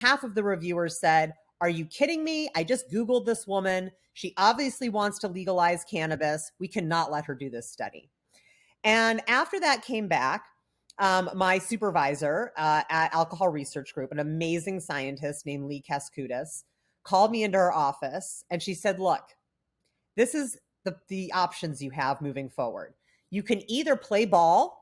half of the reviewers said, "Are you kidding me? I just Googled this woman. She obviously wants to legalize cannabis. We cannot let her do this study." And after that came back, my supervisor at Alcohol Research Group, an amazing scientist named Lee Kaskudis, called me into her office and she said, "Look, this is the options you have moving forward. You can either play ball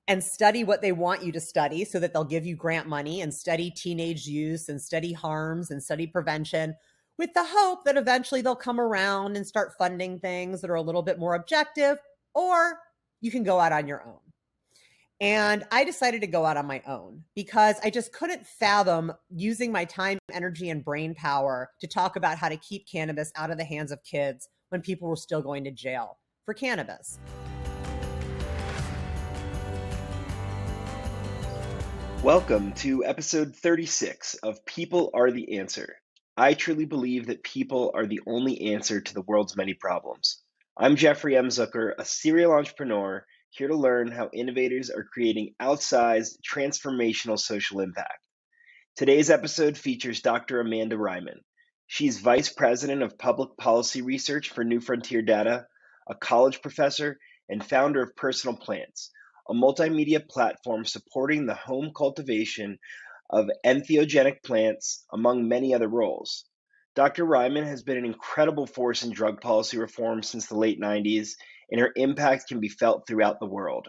and study what they want you to study so that they'll give you grant money and study teenage use and study harms and study prevention with the hope that eventually they'll come around and start funding things that are a little bit more objective, or you can go out on your own." And I decided to go out on my own because I just couldn't fathom using my time, energy, and brain power to talk about how to keep cannabis out of the hands of kids when people were still going to jail for cannabis. Welcome to episode 36 of People Are the Answer. I truly believe that people are the only answer to the world's many problems. I'm Jeffrey M. Zucker, a serial entrepreneur, here to learn how innovators are creating outsized, transformational social impact. Today's episode features Dr. Amanda Reiman. She's Vice President of Public Policy Research for New Frontier Data, a college professor, and founder of Personal Plants, a multimedia platform supporting the home cultivation of entheogenic plants, among many other roles. Dr. Reiman has been an incredible force in drug policy reform since the late 90s, and her impact can be felt throughout the world.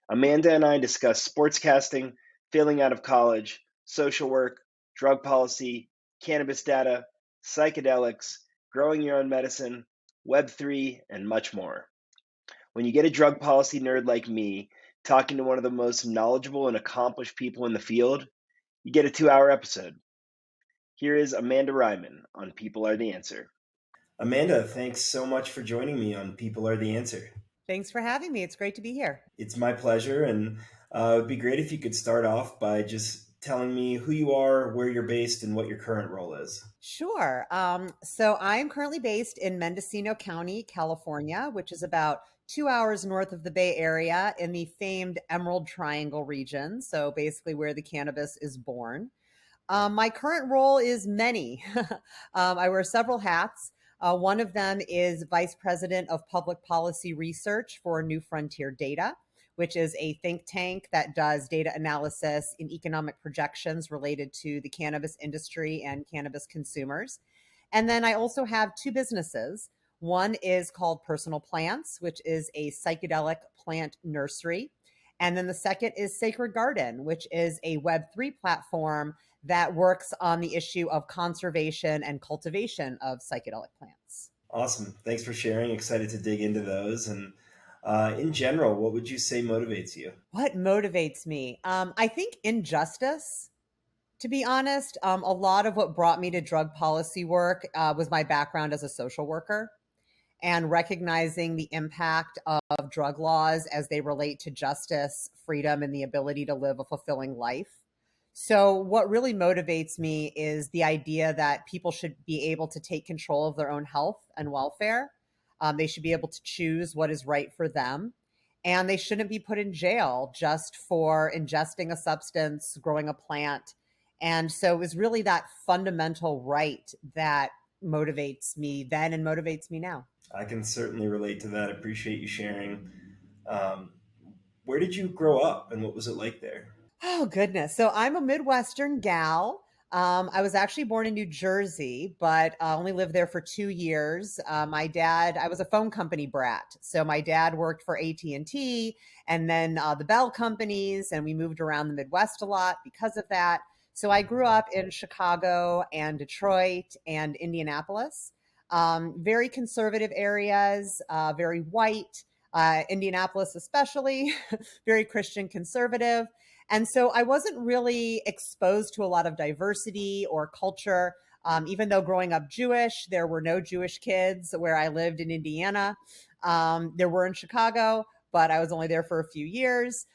Amanda and I discuss sportscasting, failing out of college, social work, drug policy, cannabis data, psychedelics, growing your own medicine, Web3, and much more. When you get a drug policy nerd like me talking to one of the most knowledgeable and accomplished people in the field, you get a 2-hour episode. Here is Amanda Reiman on People Are the Answer. Amanda, thanks so much for joining me on People Are the Answer. Thanks for having me. It's great to be here. It's my pleasure, and it would be great if you could start off by just telling me who you are, where you're based, and what your current role is. Sure. So I'm currently based in Mendocino County, California, which is about 2 hours north of the Bay Area in the famed Emerald Triangle region. So basically where the cannabis is born. My current role is many. I wear several hats. One of them is Vice President of Public Policy Research for New Frontier Data, which is a think tank that does data analysis in economic projections related to the cannabis industry and cannabis consumers. And then I also have two businesses. One is called Personal Plants, which is a psychedelic plant nursery. And then the second is Sacred Garden, which is a Web3 platform that works on the issue of conservation and cultivation of psychedelic plants. Awesome. Thanks for sharing. Excited to dig into those. And in general, what would you say motivates you? What motivates me? I think injustice, to be honest. A lot of what brought me to drug policy work was my background as a social worker and recognizing the impact of drug laws as they relate to justice, freedom, and the ability to live a fulfilling life. So what really motivates me is the idea that people should be able to take control of their own health and welfare. They should be able to choose what is right for them. And they shouldn't be put in jail just for ingesting a substance, growing a plant. And so it was really that fundamental right that motivates me then and motivates me now. I can certainly relate to that. Appreciate you sharing. Where did you grow up and what was it like there? Oh, goodness. So I'm a Midwestern gal. I was actually born in New Jersey, but only lived there for 2 years. My dad, I was a phone company brat. So my dad worked for AT&T and then the Bell companies, and we moved around the Midwest a lot because of that. So I grew up in Chicago and Detroit and Indianapolis. Very conservative areas, very white, Indianapolis especially, very Christian conservative. And so I wasn't really exposed to a lot of diversity or culture. Even though growing up Jewish, there were no Jewish kids where I lived in Indiana. There were in Chicago, but I was only there for a few years.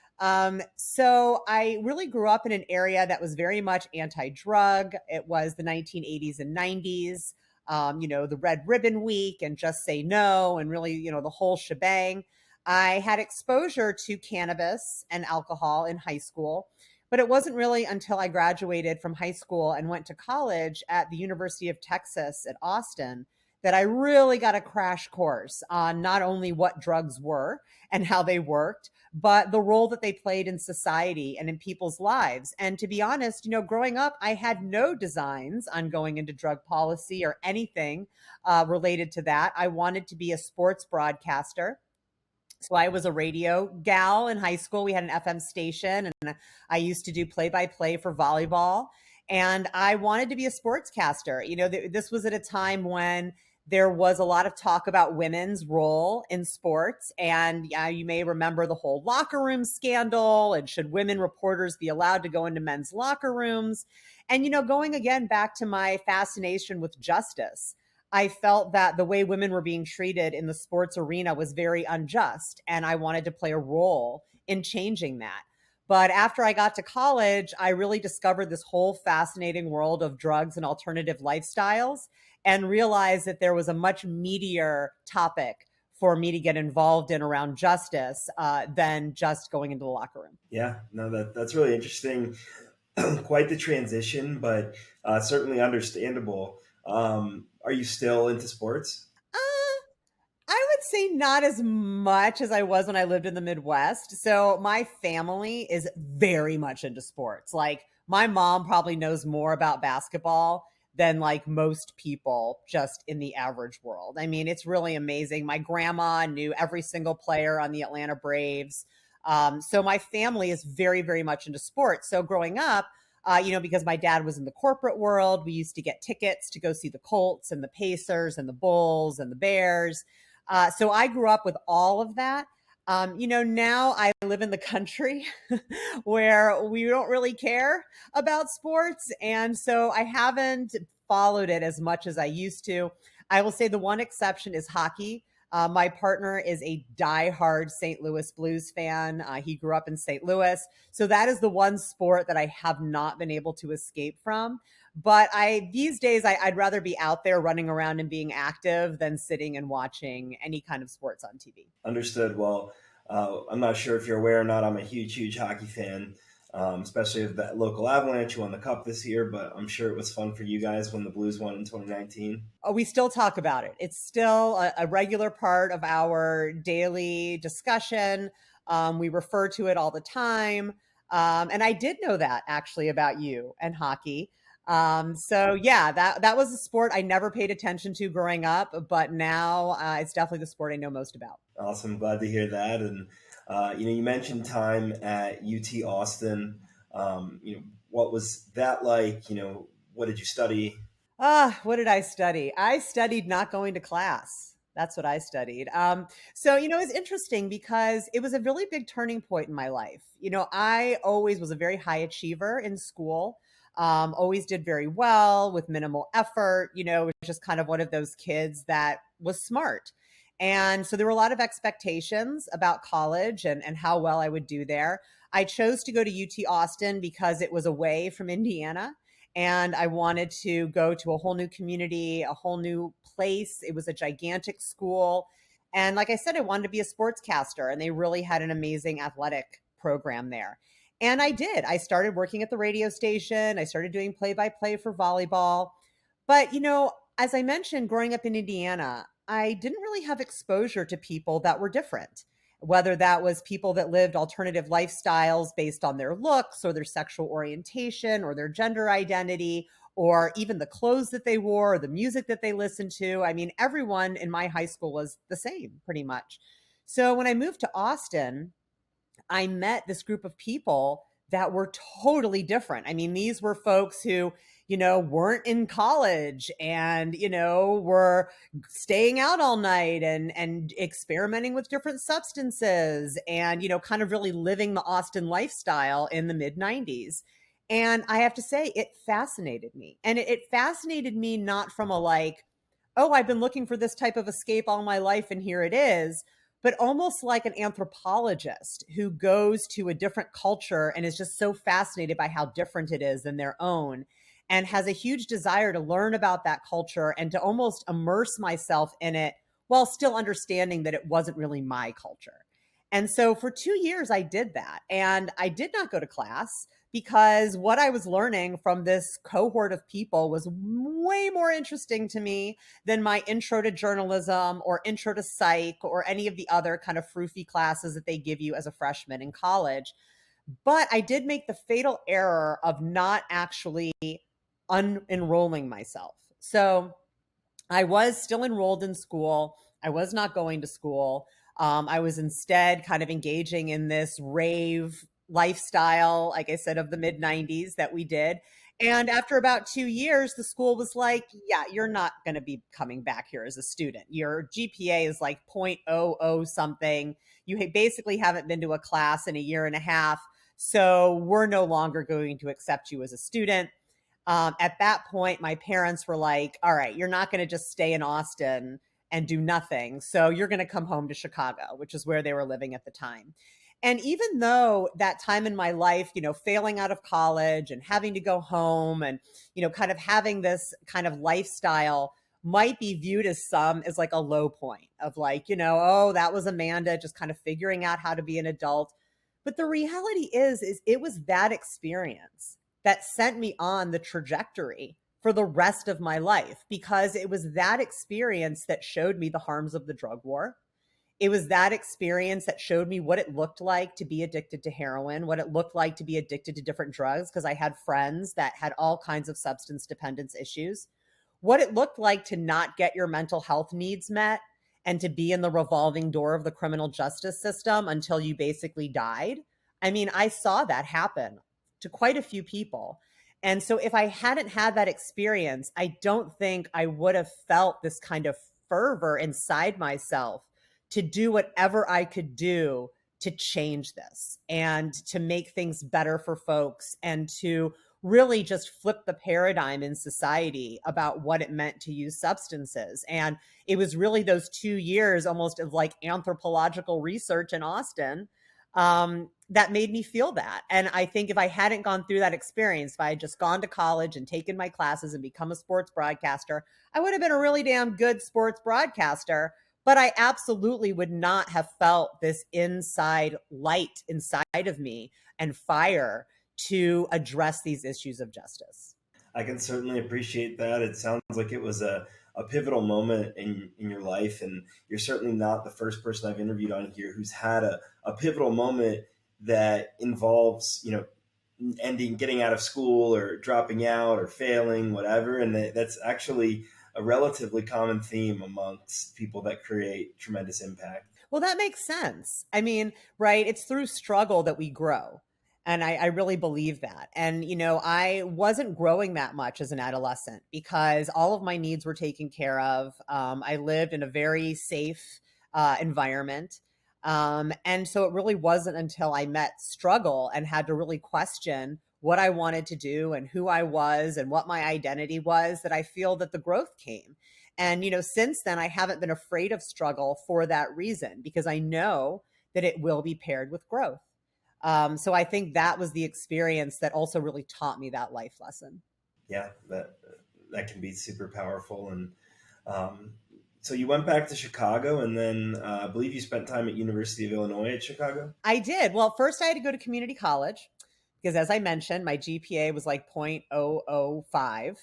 So I really grew up in an area that was very much anti-drug. It was the 1980s and 90s, the Red Ribbon Week and Just Say No and really, the whole shebang. I had exposure to cannabis and alcohol in high school, But it wasn't really until I graduated from high school and went to college at the University of Texas at Austin that I really got a crash course on not only what drugs were and how they worked, but the role that they played in society and in people's lives. And to be honest, growing up, I had no designs on going into drug policy or anything related to that. I wanted to be a sports broadcaster. So I was a radio gal in high school. We had an FM station, and I used to do play by play for volleyball. And I wanted to be a sportscaster. This was at a time when there was a lot of talk about women's role in sports. And you may remember the whole locker room scandal, and should women reporters be allowed to go into men's locker rooms? And, going again back to my fascination with justice, I felt that the way women were being treated in the sports arena was very unjust, and I wanted to play a role in changing that. But after I got to college, I really discovered this whole fascinating world of drugs and alternative lifestyles, and realized that there was a much meatier topic for me to get involved in around justice than just going into the locker room. Yeah, no, that's really interesting. Quite the transition, but certainly understandable. Are you still into sports? Uh, I would say not as much as I was when I lived in the Midwest. So my family is very much into sports. Like, my mom probably knows more about basketball than like most people just in the average world. I mean, it's really amazing. My grandma knew every single player on the Atlanta Braves. So my family is very, very much into sports. So growing up, because my dad was in the corporate world, we used to get tickets to go see the Colts and the Pacers and the Bulls and the Bears. So I grew up with all of that. Now I live in the country where we don't really care about sports. And so I haven't followed it as much as I used to. I will say the one exception is hockey. My partner is a diehard St. Louis Blues fan. He grew up in St. Louis. So that is the one sport that I have not been able to escape from. But these days, I'd rather be out there running around and being active than sitting and watching any kind of sports on TV. Understood. Well, I'm not sure if you're aware or not. I'm a huge, huge hockey fan, especially of that local Avalanche who won the cup this year. But I'm sure it was fun for you guys when the Blues won in 2019. Oh, we still talk about it. It's still a regular part of our daily discussion. We refer to it all the time. And I did know that actually about you and hockey. So yeah, that was a sport I never paid attention to growing up, but now it's definitely the sport I know most about. Awesome. Glad to hear that. And, you mentioned time at UT Austin. What was that like? What did you study? What did I study? I studied not going to class. That's what I studied. So, it's interesting because it was a really big turning point in my life. I always was a very high achiever in school, always did very well with minimal effort, was just kind of one of those kids that was smart. And so there were a lot of expectations about college and how well I would do there. I chose to go to UT Austin because it was away from Indiana, and I wanted to go to a whole new community, a whole new place. It was a gigantic school. And like I said, I wanted to be a sportscaster, and they really had an amazing athletic program there. And I did. I started working at the radio station. I started doing play by play for volleyball. But, as I mentioned, growing up in Indiana, I didn't really have exposure to people that were different, whether that was people that lived alternative lifestyles based on their looks or their sexual orientation or their gender identity, or even the clothes that they wore or the music that they listened to. I mean, everyone in my high school was the same pretty much. So when I moved to Austin, I met this group of people that were totally different. I mean, these were folks who, weren't in college and, were staying out all night and experimenting with different substances and, kind of really living the Austin lifestyle in the mid 90s. And I have to say, it fascinated me. And it fascinated me not from a like, oh, I've been looking for this type of escape all my life and here it is, but almost like an anthropologist who goes to a different culture and is just so fascinated by how different it is than their own, and has a huge desire to learn about that culture and to almost immerse myself in it while still understanding that it wasn't really my culture. And so for 2 years, I did that. And I did not go to class because what I was learning from this cohort of people was way more interesting to me than my intro to journalism or intro to psych or any of the other kind of froofy classes that they give you as a freshman in college. But I did make the fatal error of not actually unenrolling myself. So I was still enrolled in school. I was not going to school. I was instead kind of engaging in this rave lifestyle, like I said, of the mid 90s that we did. And after about 2 years, the school was like, yeah, you're not going to be coming back here as a student. Your GPA is like point oh oh something. You basically haven't been to a class in a year and a half. So we're no longer going to accept you as a student. At that point, my parents were like, all right, you're not going to just stay in Austin and do nothing. So you're going to come home to Chicago, which is where they were living at the time. And even though that time in my life, failing out of college and having to go home and, kind of having this kind of lifestyle might be viewed as some as like a low point of like, oh, that was Amanda just kind of figuring out how to be an adult. But the reality is it was that experience that sent me on the trajectory for the rest of my life, because it was that experience that showed me the harms of the drug war. It was that experience that showed me what it looked like to be addicted to heroin, what it looked like to be addicted to different drugs, because I had friends that had all kinds of substance dependence issues, what it looked like to not get your mental health needs met and to be in the revolving door of the criminal justice system until you basically died. I mean, I saw that happen to quite a few people. And so if I hadn't had that experience, I don't think I would have felt this kind of fervor inside myself to do whatever I could do to change this and to make things better for folks and to really just flip the paradigm in society about what it meant to use substances. And it was really those 2 years almost of like anthropological research in Austin that made me feel that. And I think if I hadn't gone through that experience, if I had just gone to college and taken my classes and become a sports broadcaster, I would have been a really damn good sports broadcaster. But I absolutely would not have felt this inside light inside of me and fire to address these issues of justice. I can certainly appreciate that. It sounds like it was a pivotal moment in your life, and you're certainly not the first person I've interviewed on here who's had a pivotal moment that involves, getting out of school or dropping out or failing, whatever. And that's actually a relatively common theme amongst people that create tremendous impact. Well, that makes sense. I mean, right? It's through struggle that we grow. And I really believe that. And, I wasn't growing that much as an adolescent because all of my needs were taken care of. I lived in a very safe environment. And so it really wasn't until I met struggle and had to really question what I wanted to do and who I was and what my identity was that I feel that the growth came. And, since then, I haven't been afraid of struggle for that reason, because I know that it will be paired with growth. So I think that was the experience that also really taught me that life lesson. Yeah, that can be super powerful. And so you went back to Chicago, and then I believe you spent time at University of Illinois at Chicago. I did. Well, first I had to go to community college because, as I mentioned, my GPA was like 0.005.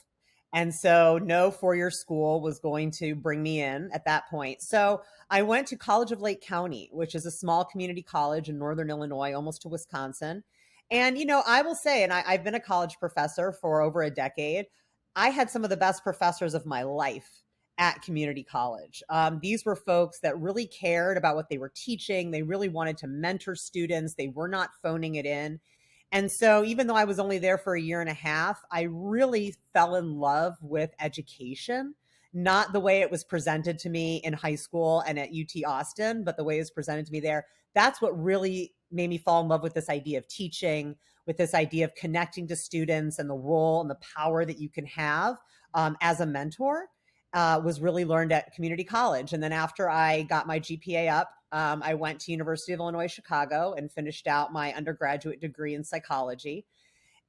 And so no four-year school was going to bring me in at that point. So I went to College of Lake County, which is a small community college in northern Illinois, almost to Wisconsin. And, I will say, and I've been a college professor for over a decade, I had some of the best professors of my life at community college. These were folks that really cared about what they were teaching. They really wanted to mentor students. They were not phoning it in. And so even though I was only there for a year and a half, I really fell in love with education, not the way it was presented to me in high school and at UT Austin, but the way it was presented to me there. That's what really made me fall in love with this idea of teaching, with this idea of connecting to students and the role and the power that you can have as a mentor. Was really learned at community college. And then after I got my GPA up, I went to University of Illinois Chicago and finished out my undergraduate degree in psychology.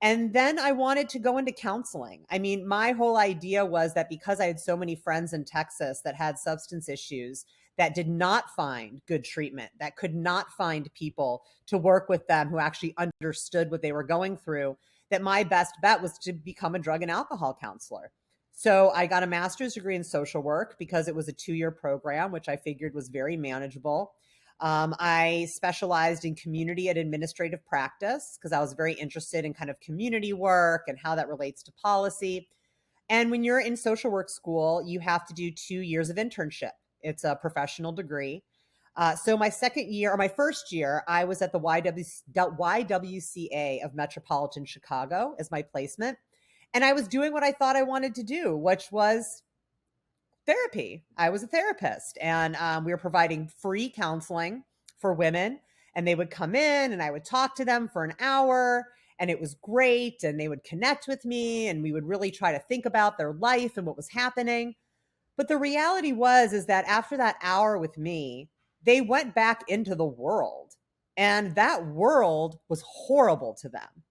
And then I wanted to go into counseling. I mean, my whole idea was that because I had so many friends in Texas that had substance issues that did not find good treatment, that could not find people to work with them who actually understood what they were going through, that my best bet was to become a drug and alcohol counselor. So I got a master's degree in social work because it was a 2-year program, which I figured was very manageable. I specialized in community and administrative practice because I was very interested in kind of community work and how that relates to policy. And when you're in social work school, you have to do 2 years of internship. It's a professional degree. So my second year or my first year, I was at the YWCA of Metropolitan Chicago as my placement. And I was doing what I thought I wanted to do, which was therapy. I was a therapist, and we were providing free counseling for women. And they would come in, and I would talk to them for an hour, and it was great. And they would connect with me, and we would really try to think about their life and what was happening. But the reality was is that after that hour with me, they went back into the world, and that world was horrible to them.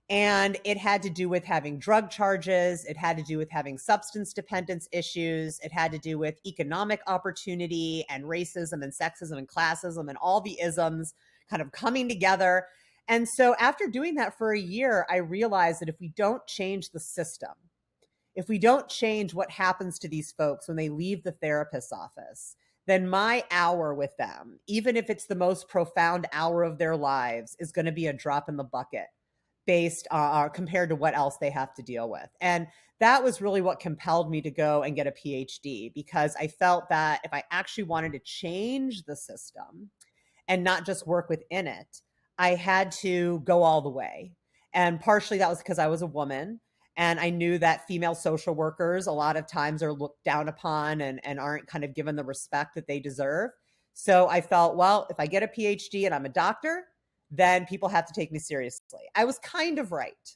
And it had to do with having drug charges. It had to do with having substance dependence issues. It had to do with economic opportunity and racism and sexism and classism and all the isms kind of coming together. And so after doing that for a year, I realized that if we don't change the system, if we don't change what happens to these folks when they leave the therapist's office, then my hour with them, even if it's the most profound hour of their lives, is going to be a drop in the bucket based compared to what else they have to deal with. And that was really what compelled me to go and get a PhD, because I felt that if I actually wanted to change the system and not just work within it, I had to go all the way. And partially that was because I was a woman. And I knew that female social workers a lot of times are looked down upon and aren't kind of given the respect that they deserve. So I felt, well, if I get a PhD and I'm a doctor, then people have to take me seriously. I was kind of right.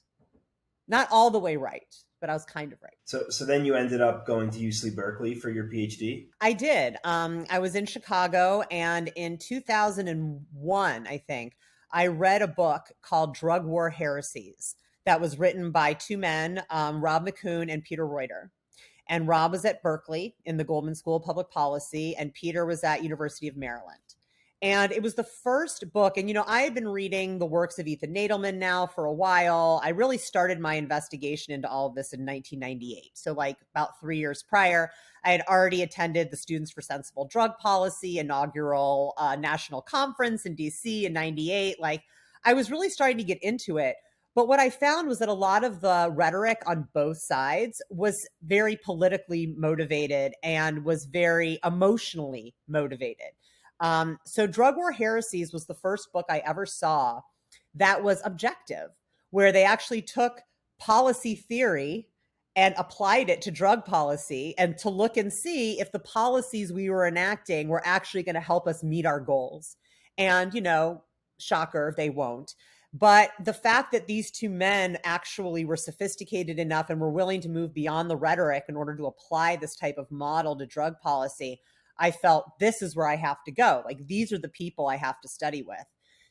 Not all the way right, but I was kind of right. So then you ended up going to UC Berkeley for your PhD? I did. I was in Chicago, and in 2001, I think, I read a book called Drug War Heresies that was written by two men, Rob McCune and Peter Reuter. And Rob was at Berkeley in the Goldman School of Public Policy, and Peter was at University of Maryland. And it was the first book. And, I had been reading the works of Ethan Nadelman now for a while. I really started my investigation into all of this in 1998. So like about 3 years prior, I had already attended the Students for Sensible Drug Policy inaugural national conference in DC in 98. Like I was really starting to get into it. But what I found was that a lot of the rhetoric on both sides was very politically motivated and was very emotionally motivated. So Drug War Heresies was the first book I ever saw that was objective, where they actually took policy theory and applied it to drug policy and to look and see if the policies we were enacting were actually going to help us meet our goals. And, shocker, they won't. But the fact that these two men actually were sophisticated enough and were willing to move beyond the rhetoric in order to apply this type of model to drug policy, I felt this is where I have to go. Like these are the people I have to study with.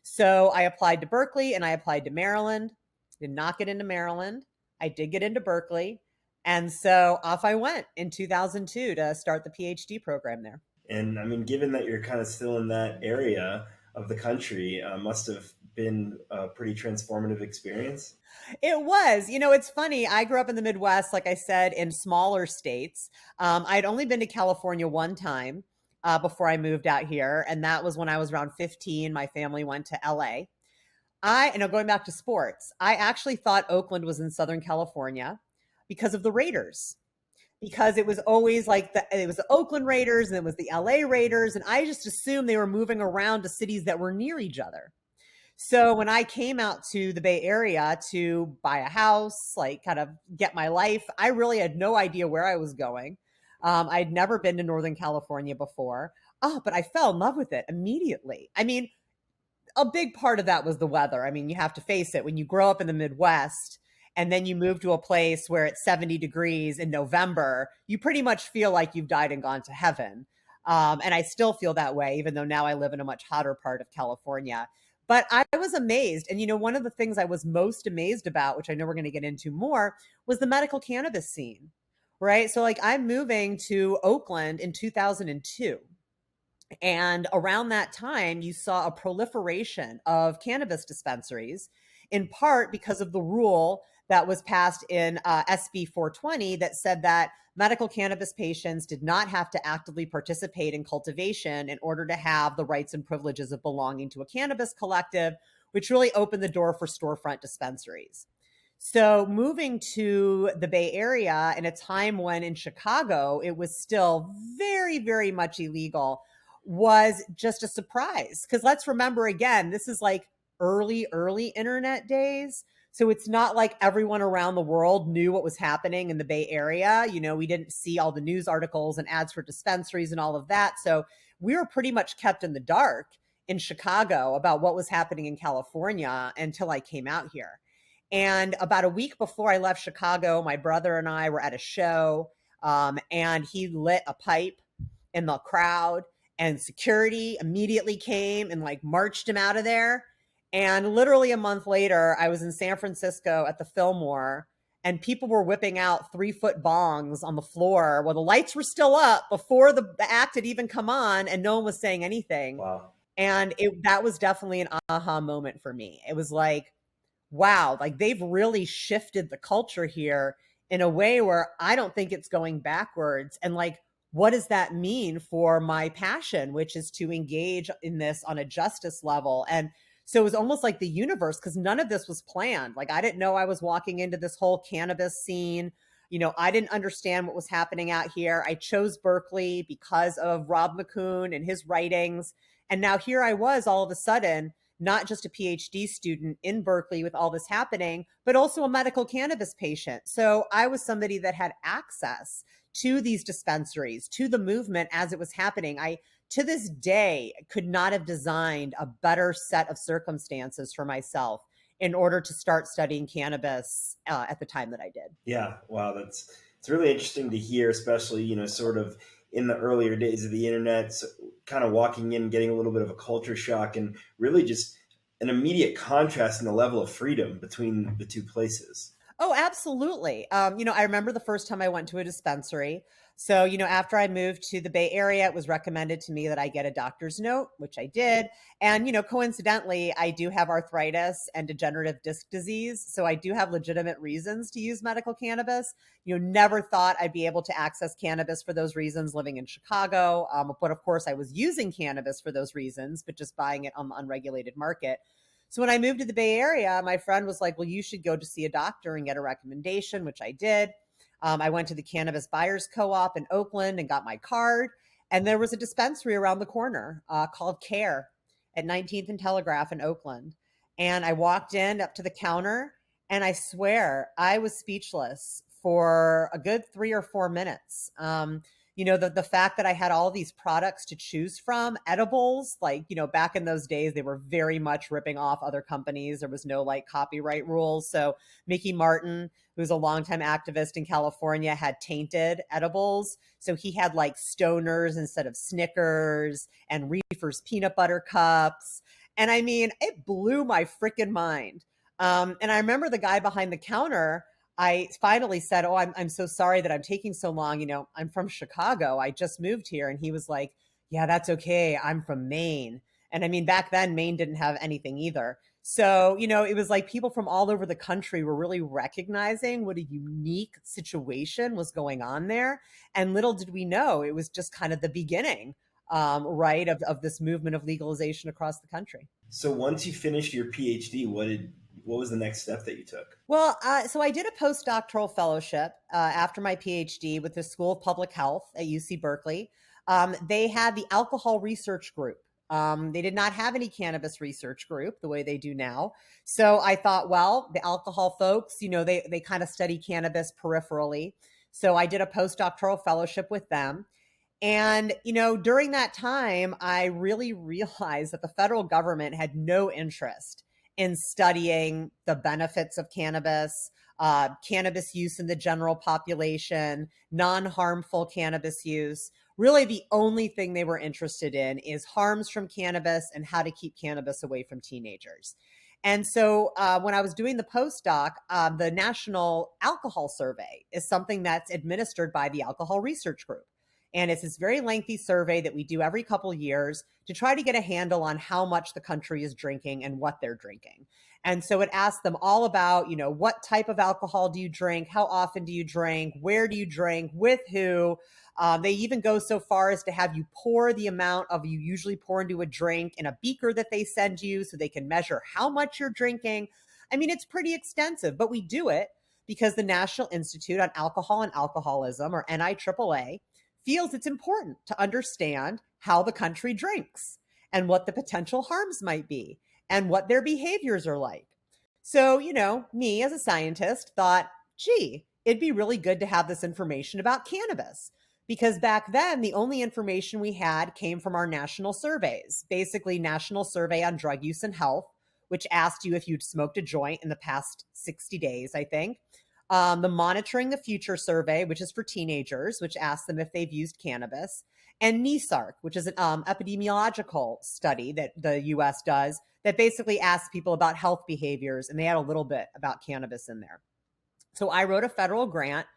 So I applied to Berkeley and I applied to Maryland. Did not get into Maryland. I did get into Berkeley. And so off I went in 2002 to start the PhD program there. And I mean, given that you're kind of still in that area of the country, must have been a pretty transformative experience. It was. It's funny. I grew up in the Midwest, like I said, in smaller states. I'd only been to California one time before I moved out here. And that was when I was around 15. My family went to LA. Going back to sports, I actually thought Oakland was in Southern California because of the Raiders. Because it was always like it was the Oakland Raiders and it was the LA Raiders. And I just assumed they were moving around to cities that were near each other. So when I came out to the Bay Area to buy a house, like kind of get my life, I really had no idea where I was going. I'd never been to Northern California before. But I fell in love with it immediately. I mean, a big part of that was the weather. I mean, you have to face it. When you grow up in the Midwest and then you move to a place where it's 70 degrees in November, you pretty much feel like you've died and gone to heaven. And I still feel that way, even though now I live in a much hotter part of California. But I was amazed. And, one of the things I was most amazed about, which I know we're going to get into more, was the medical cannabis scene, right? So, like, I'm moving to Oakland in 2002. And around that time, you saw a proliferation of cannabis dispensaries, in part because of the rule that was passed in SB 420 that said that medical cannabis patients did not have to actively participate in cultivation in order to have the rights and privileges of belonging to a cannabis collective, which really opened the door for storefront dispensaries. So moving to the Bay Area in a time when in Chicago it was still very, very much illegal was just a surprise. Because let's remember again, this is like early internet days. So it's not like everyone around the world knew what was happening in the Bay Area. We didn't see all the news articles and ads for dispensaries and all of that. So we were pretty much kept in the dark in Chicago about what was happening in California until I came out here. And about a week before I left Chicago, my brother and I were at a show, and he lit a pipe in the crowd, and security immediately came and like marched him out of there. And literally a month later, I was in San Francisco at the Fillmore, and people were whipping out 3-foot bongs on the floor while the lights were still up before the act had even come on, and no one was saying anything. Wow. And that was definitely an aha moment for me. It was like, wow, like they've really shifted the culture here in a way where I don't think it's going backwards. And like, what does that mean for my passion, which is to engage in this on a justice level? And so it was almost like the universe, because none of this was planned. Like, I didn't know I was walking into this whole cannabis scene. I didn't understand what was happening out here. I chose Berkeley because of Rob McCune and his writings. And now here I was all of a sudden, not just a PhD student in Berkeley with all this happening, but also a medical cannabis patient. So I was somebody that had access to these dispensaries, to the movement as it was happening. I, to this day, could not have designed a better set of circumstances for myself in order to start studying cannabis at the time that I did. Yeah, wow, it's really interesting to hear, especially sort of in the earlier days of the internet, so kind of walking in, getting a little bit of a culture shock, and really just an immediate contrast in the level of freedom between the two places. Oh, absolutely. I remember the first time I went to a dispensary. So, after I moved to the Bay Area, it was recommended to me that I get a doctor's note, which I did. And, coincidentally, I do have arthritis and degenerative disc disease. So I do have legitimate reasons to use medical cannabis. Never thought I'd be able to access cannabis for those reasons living in Chicago. But of course, I was using cannabis for those reasons, but just buying it on the unregulated market. So when I moved to the Bay Area, my friend was like, well, you should go to see a doctor and get a recommendation, which I did. I went to the Cannabis Buyers Co-op in Oakland and got my card. And there was a dispensary around the corner called Care at 19th and Telegraph in Oakland. And I walked in up to the counter, and I swear I was speechless for a good 3 or 4 minutes. The fact that I had all these products to choose from, edibles, like, back in those days, they were very much ripping off other companies. There was no like copyright rules. So Mickey Martin, who's a longtime activist in California, had tainted edibles. So he had like Stoners instead of Snickers, and Reefer's peanut butter cups. And I mean, it blew my freaking mind. And I remember the guy behind the counter, I finally said, oh, I'm so sorry that I'm taking so long. I'm from Chicago. I just moved here. And he was like, yeah, that's okay. I'm from Maine. And I mean, back then, Maine didn't have anything either. So, it was like people from all over the country were really recognizing what a unique situation was going on there. And little did we know, it was just kind of the beginning, right, of this movement of legalization across the country. So once you finished your PhD, what was the next step that you took? Well, so I did a postdoctoral fellowship after my PhD with the School of Public Health at UC Berkeley. They had the alcohol research group. They did not have any cannabis research group the way they do now. So I thought, well, the alcohol folks, they kind of study cannabis peripherally. So I did a postdoctoral fellowship with them. And, during that time, I really realized that the federal government had no interest in studying the benefits of cannabis use in the general population, non-harmful cannabis use, Really, the only thing they were interested in is harms from cannabis and how to keep cannabis away from teenagers. And so when I was doing the postdoc, the National Alcohol Survey is something that's administered by the Alcohol Research Group. And it's this very lengthy survey that we do every couple years to try to get a handle on how much the country is drinking and what they're drinking. And so it asks them all about, what type of alcohol do you drink? How often do you drink? Where do you drink? With who? They even go so far as to have you pour the amount of you usually pour into a drink in a beaker that they send you so they can measure how much you're drinking. I mean, it's pretty extensive, but we do it because the National Institute on Alcohol and Alcoholism, or NIAAA, feels it's important to understand how the country drinks and what the potential harms might be and what their behaviors are like. So, me as a scientist thought, gee, it'd be really good to have this information about cannabis. Because back then, the only information we had came from our national surveys, basically National Survey on Drug Use and Health, which asked you if you'd smoked a joint in the past 60 days, I think. The Monitoring the Future survey, which is for teenagers, which asks them if they've used cannabis, and NESARC, which is an epidemiological study that the US does that basically asks people about health behaviors, and they had a little bit about cannabis in there. So I wrote a federal grant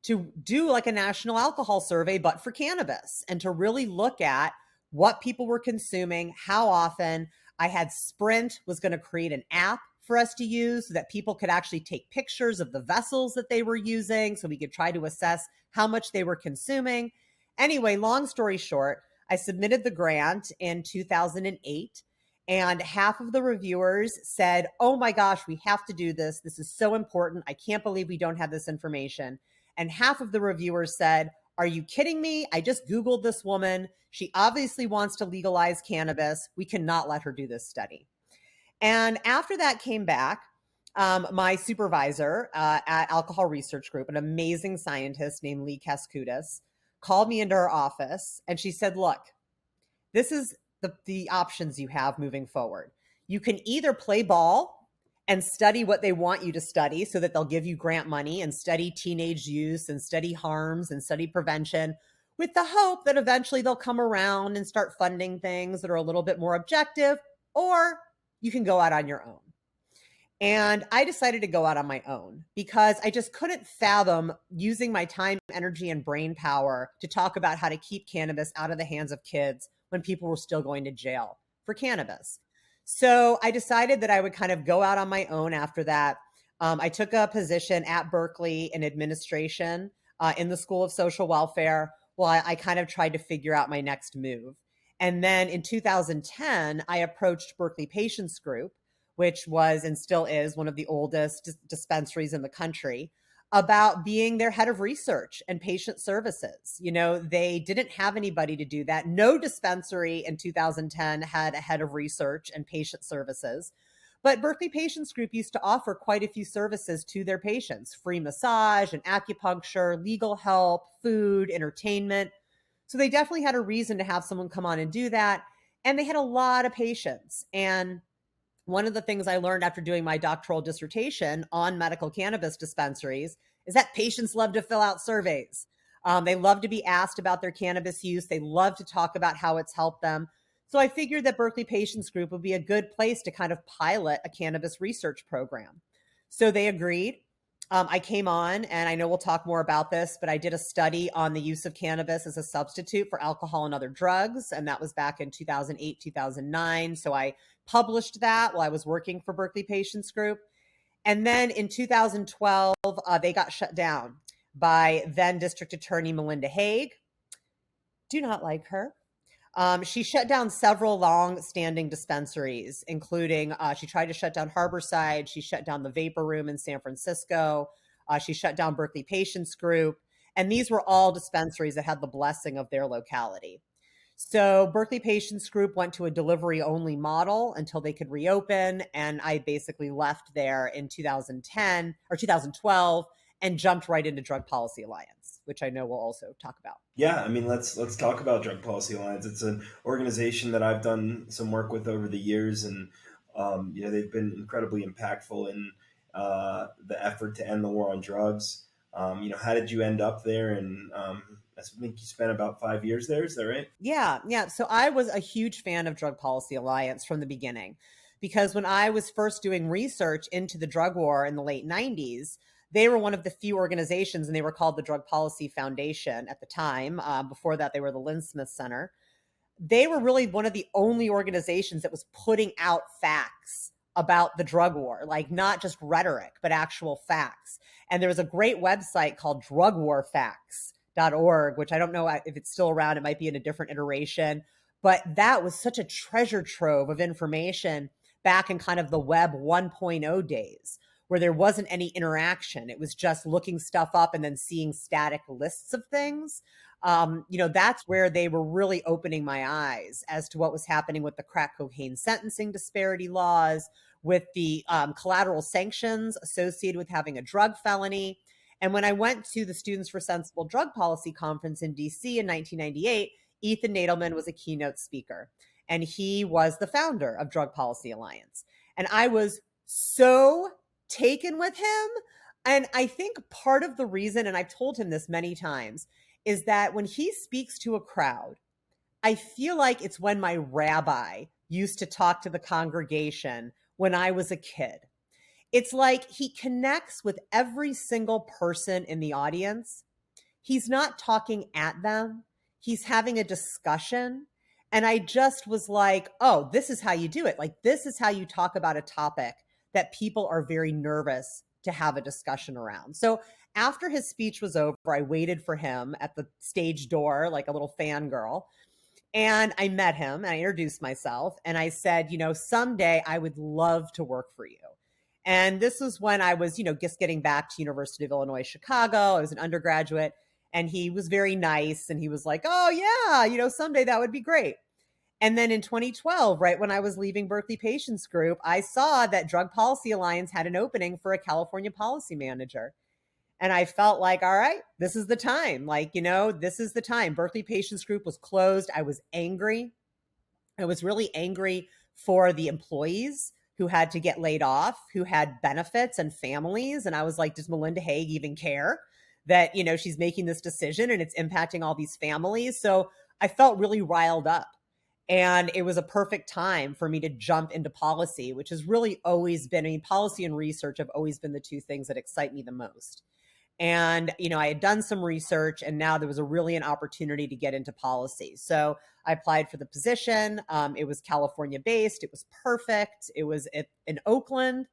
to do like a national alcohol survey, but for cannabis, and to really look at what people were consuming, how often. I had Sprint was going to create an app for us to use so that people could actually take pictures of the vessels that they were using so we could try to assess how much they were consuming. Anyway, long story short, I submitted the grant in 2008, and half of the reviewers said, "Oh my gosh, we have to do this. This is so important. I can't believe we don't have this information." And half of the reviewers said, "Are you kidding me? I just Googled this woman. She obviously wants to legalize cannabis. We cannot let her do this study." And after that came back, my supervisor at Alcohol Research Group, an amazing scientist named Lee Kaskudis, called me into her office and she said, "Look, this is the options you have moving forward. You can either play ball and study what they want you to study so that they'll give you grant money and study teenage use and study harms and study prevention with the hope that eventually they'll come around and start funding things that are a little bit more objective, or you can go out on your own." And I decided to go out on my own because I just couldn't fathom using my time, energy, and brain power to talk about how to keep cannabis out of the hands of kids when people were still going to jail for cannabis. So I decided that I would kind of go out on my own after that. I took a position at Berkeley in administration in the School of Social Welfare while I kind of tried to figure out my next move. And then in 2010, I approached Berkeley Patients Group, which was and still is one of the oldest dispensaries in the country, about being their head of research and patient services. They didn't have anybody to do that. No dispensary in 2010 had a head of research and patient services. But Berkeley Patients Group used to offer quite a few services to their patients: free massage and acupuncture, legal help, food, entertainment. So they definitely had a reason to have someone come on and do that. And they had a lot of patients. And one of the things I learned after doing my doctoral dissertation on medical cannabis dispensaries is that patients love to fill out surveys. They love to be asked about their cannabis use. They love to talk about how it's helped them. So I figured that Berkeley Patients Group would be a good place to kind of pilot a cannabis research program. So they agreed. I came on, and I know we'll talk more about this, but I did a study on the use of cannabis as a substitute for alcohol and other drugs. And that was back in 2008, 2009. So I published that while I was working for Berkeley Patients Group. And then in 2012, they got shut down by then District Attorney Melinda Haig. Do not like her. She shut down several long-standing dispensaries, including she tried to shut down Harborside. She shut down the Vapor Room in San Francisco. She shut down Berkeley Patients Group. And these were all dispensaries that had the blessing of their locality. So Berkeley Patients Group went to a delivery-only model until they could reopen. And I basically left there in 2010 or 2012 and jumped right into Drug Policy Alliance, which I know we'll also talk about. Yeah, I mean, let's talk about Drug Policy Alliance. It's an organization that I've done some work with over the years, and they've been incredibly impactful in the effort to end the war on drugs. How did you end up there? And think you spent about 5 years there. Is that right? Yeah, yeah. So I was a huge fan of Drug Policy Alliance from the beginning because when I was first doing research into the drug war in the late 90s, they were one of the few organizations, and they were called the Drug Policy Foundation at the time. Before that, they were the Lynn Smith Center. They were really one of the only organizations that was putting out facts about the drug war, like not just rhetoric, but actual facts. And there was a great website called drugwarfacts.org, which I don't know if it's still around. It might be in a different iteration, but that was such a treasure trove of information back in kind of the web 1.0 days where there wasn't any interaction. It was just looking stuff up and then seeing static lists of things. That's where they were really opening my eyes as to what was happening with the crack cocaine sentencing disparity laws, with the collateral sanctions associated with having a drug felony. And when I went to the Students for Sensible Drug Policy Conference in DC in 1998, Ethan Nadelman was a keynote speaker, and he was the founder of Drug Policy Alliance. And I was so taken with him. And I think part of the reason, and I've told him this many times, is that when he speaks to a crowd, I feel like it's when my rabbi used to talk to the congregation when I was a kid. It's like he connects with every single person in the audience. He's not talking at them. He's having a discussion. And I just was like, oh, this is how you do it. Like, this is how you talk about a topic that people are very nervous to have a discussion around. So after his speech was over, I waited for him at the stage door like a little fangirl. And I met him and I introduced myself and I said, someday I would love to work for you. And this was when I was, just getting back to University of Illinois, Chicago. I was an undergraduate and he was very nice. And he was like, oh yeah, someday that would be great. And then in 2012, right when I was leaving Berkeley Patients Group, I saw that Drug Policy Alliance had an opening for a California policy manager. And I felt like, all right, this is the time. This is the time. Berkeley Patients Group was closed. I was angry. I was really angry for the employees who had to get laid off, who had benefits and families. And I was like, does Melinda Haig even care that, she's making this decision and it's impacting all these families? So I felt really riled up. And it was a perfect time for me to jump into policy, which has really always been, policy and research have always been the two things that excite me the most. And, I had done some research and now there was an opportunity to get into policy. So I applied for the position. It was California based. It was perfect. It was in Oakland.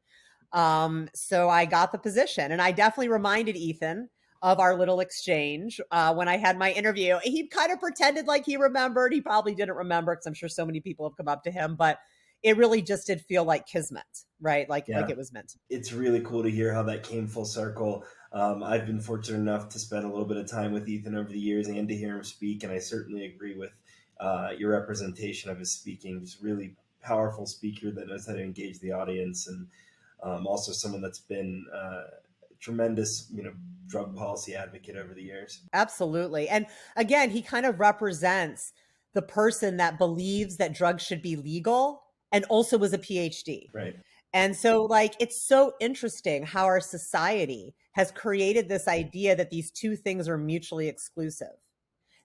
So I got the position and I definitely reminded Ethan of our little exchange when I had my interview. He kind of pretended like he remembered. He probably didn't remember because I'm sure so many people have come up to him, but it really just did feel like kismet, right? Like it was meant to be. It's really cool to hear how that came full circle. I've been fortunate enough to spend a little bit of time with Ethan over the years and to hear him speak, and I certainly agree with your representation of his speaking. He's a really powerful speaker that knows how to engage the audience, and also someone that's been tremendous, drug policy advocate over the years. Absolutely. And again, he kind of represents the person that believes that drugs should be legal and also was a PhD. Right. And so it's so interesting how our society has created this idea that these two things are mutually exclusive,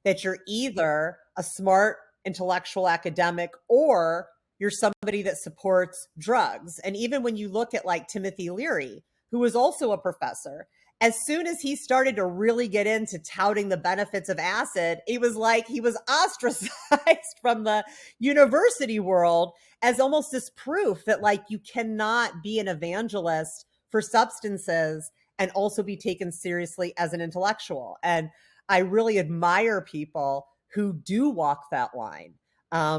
that you're either a smart intellectual academic or you're somebody that supports drugs. And even when you look at Timothy Leary, who was also a professor, as soon as he started to really get into touting the benefits of acid, it was like he was ostracized from the university world as almost this proof that you cannot be an evangelist for substances and also be taken seriously as an intellectual. And I really admire people who do walk that line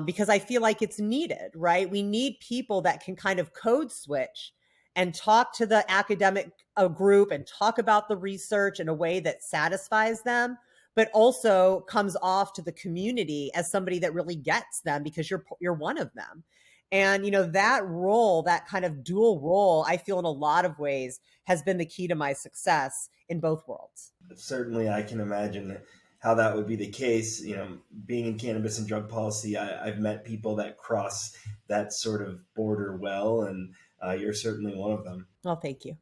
because I feel like it's needed, right? We need people that can kind of code switch and talk to the academic group and talk about the research in a way that satisfies them, but also comes off to the community as somebody that really gets them because you're one of them. And, that role, that kind of dual role, I feel in a lot of ways has been the key to my success in both worlds. Certainly, I can imagine how that would be the case. Being in cannabis and drug policy, I've met people that cross that sort of border well, and you're certainly one of them. Well, thank you.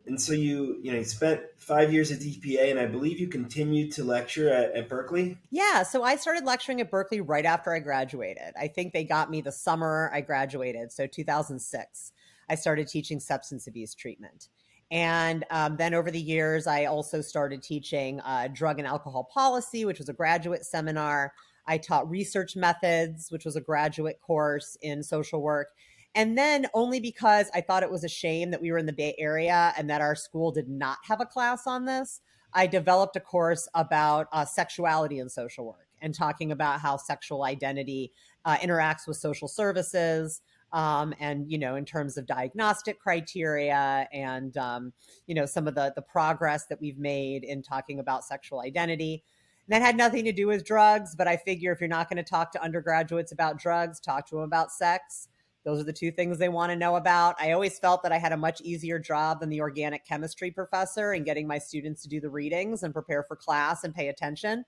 And so you spent 5 years at DPA, and I believe you continued to lecture at Berkeley. Yeah, so I started lecturing at Berkeley right after I graduated. I think they got me the summer I graduated, so 2006. I started teaching substance abuse treatment. And then over the years, I also started teaching drug and alcohol policy, which was a graduate seminar. I taught research methods, which was a graduate course in social work. And then only because I thought it was a shame that we were in the Bay Area and that our school did not have a class on this, I developed a course about sexuality and social work and talking about how sexual identity interacts with social services. And in terms of diagnostic criteria and some of the progress that we've made in talking about sexual identity. And that had nothing to do with drugs, but I figure if you're not going to talk to undergraduates about drugs, talk to them about sex. Those are the two things they want to know about. I always felt that I had a much easier job than the organic chemistry professor in getting my students to do the readings and prepare for class and pay attention,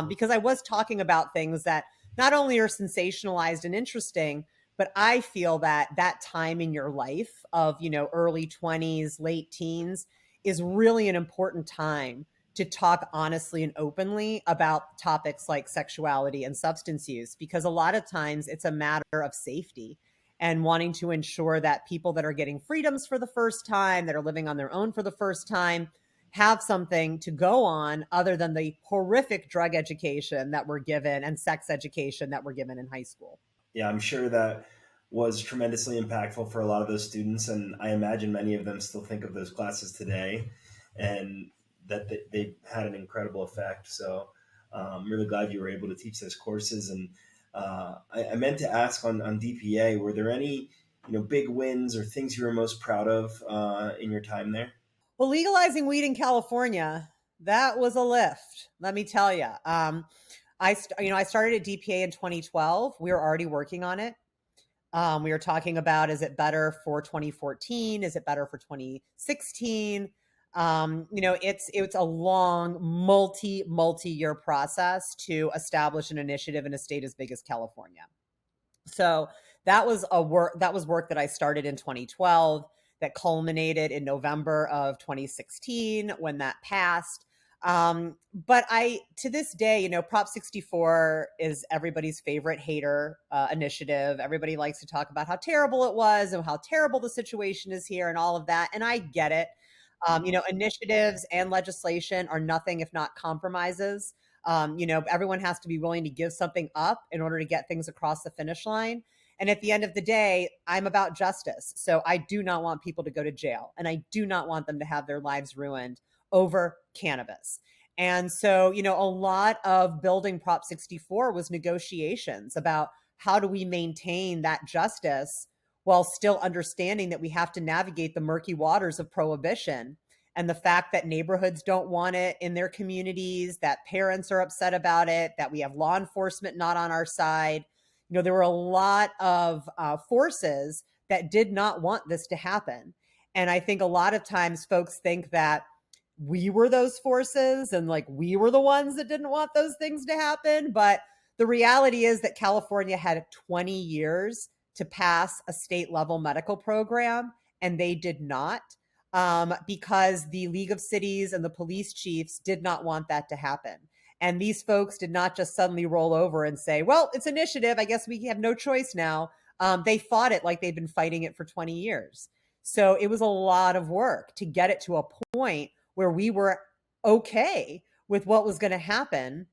because I was talking about things that not only are sensationalized and interesting, but I feel that that time in your life of, early 20s, late teens is really an important time to talk honestly and openly about topics like sexuality and substance use, because a lot of times it's a matter of safety and wanting to ensure that people that are getting freedoms for the first time, that are living on their own for the first time, have something to go on other than the horrific drug education that we're given and sex education that we're given in high school. Yeah, I'm sure that was tremendously impactful for a lot of those students, and I imagine many of them still think of those classes today, and that they had an incredible effect. So I'm really glad you were able to teach those courses. And I meant to ask on DPA, were there any big wins or things you were most proud of in your time there? Well, legalizing weed in California, that was a lift, let me tell you. I started at DPA in 2012. We were already working on it. We were talking about, is it better for 2014? Is it better for 2016? It's a long multi-year process to establish an initiative in a state as big as California. So that was work that I started in 2012 that culminated in November of 2016 when that passed. But to this day, Prop 64 is everybody's favorite hater initiative. Everybody likes to talk about how terrible it was and how terrible the situation is here and all of that. And I get it. Initiatives and legislation are nothing if not compromises. Everyone has to be willing to give something up in order to get things across the finish line. And at the end of the day, I'm about justice. So I do not want people to go to jail, and I do not want them to have their lives ruined over cannabis. And so, a lot of building Prop 64 was negotiations about how do we maintain that justice while still understanding that we have to navigate the murky waters of prohibition and the fact that neighborhoods don't want it in their communities, that parents are upset about it, that we have law enforcement not on our side. There were a lot of forces that did not want this to happen. And I think a lot of times folks think that we were those forces and like we were the ones that didn't want those things to happen. But the reality is that California had 20 years to pass a state level medical program, and they did not, because the League of Cities and the police chiefs did not want that to happen. And these folks did not just suddenly roll over and say, well, it's initiative, I guess we have no choice now. They fought it like they've been fighting it for 20 years. So it was a lot of work to get it to a point where we were okay with what was going to happen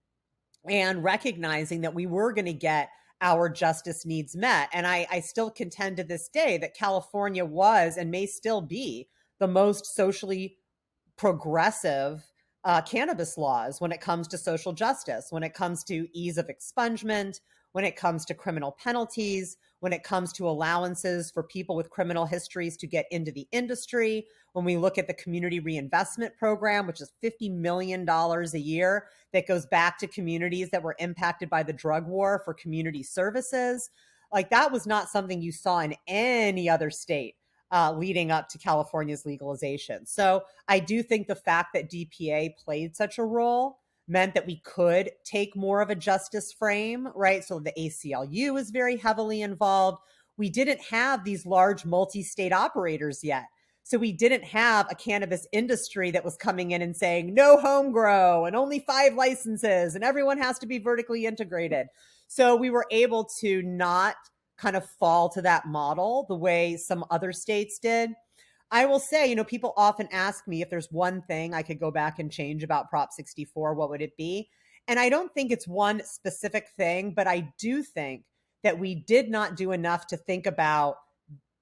and recognizing that we were going to get our justice needs met. And I still contend to this day that California was and may still be the most socially progressive cannabis laws when it comes to social justice, when it comes to ease of expungement, when it comes to criminal penalties, when it comes to allowances for people with criminal histories to get into the industry. When we look at the community reinvestment program, which is $50 million a year that goes back to communities that were impacted by the drug war for community services. Like that was not something you saw in any other state leading up to California's legalization. So I do think the fact that DPA played such a role meant that we could take more of a justice frame, right? So the ACLU is very heavily involved. We didn't have these large multi-state operators yet. So we didn't have a cannabis industry that was coming in and saying no home grow and only 5 licenses and everyone has to be vertically integrated. So we were able to not kind of fall to that model the way some other states did. I will say, people often ask me if there's one thing I could go back and change about Prop 64, what would it be? And I don't think it's one specific thing, but I do think that we did not do enough to think about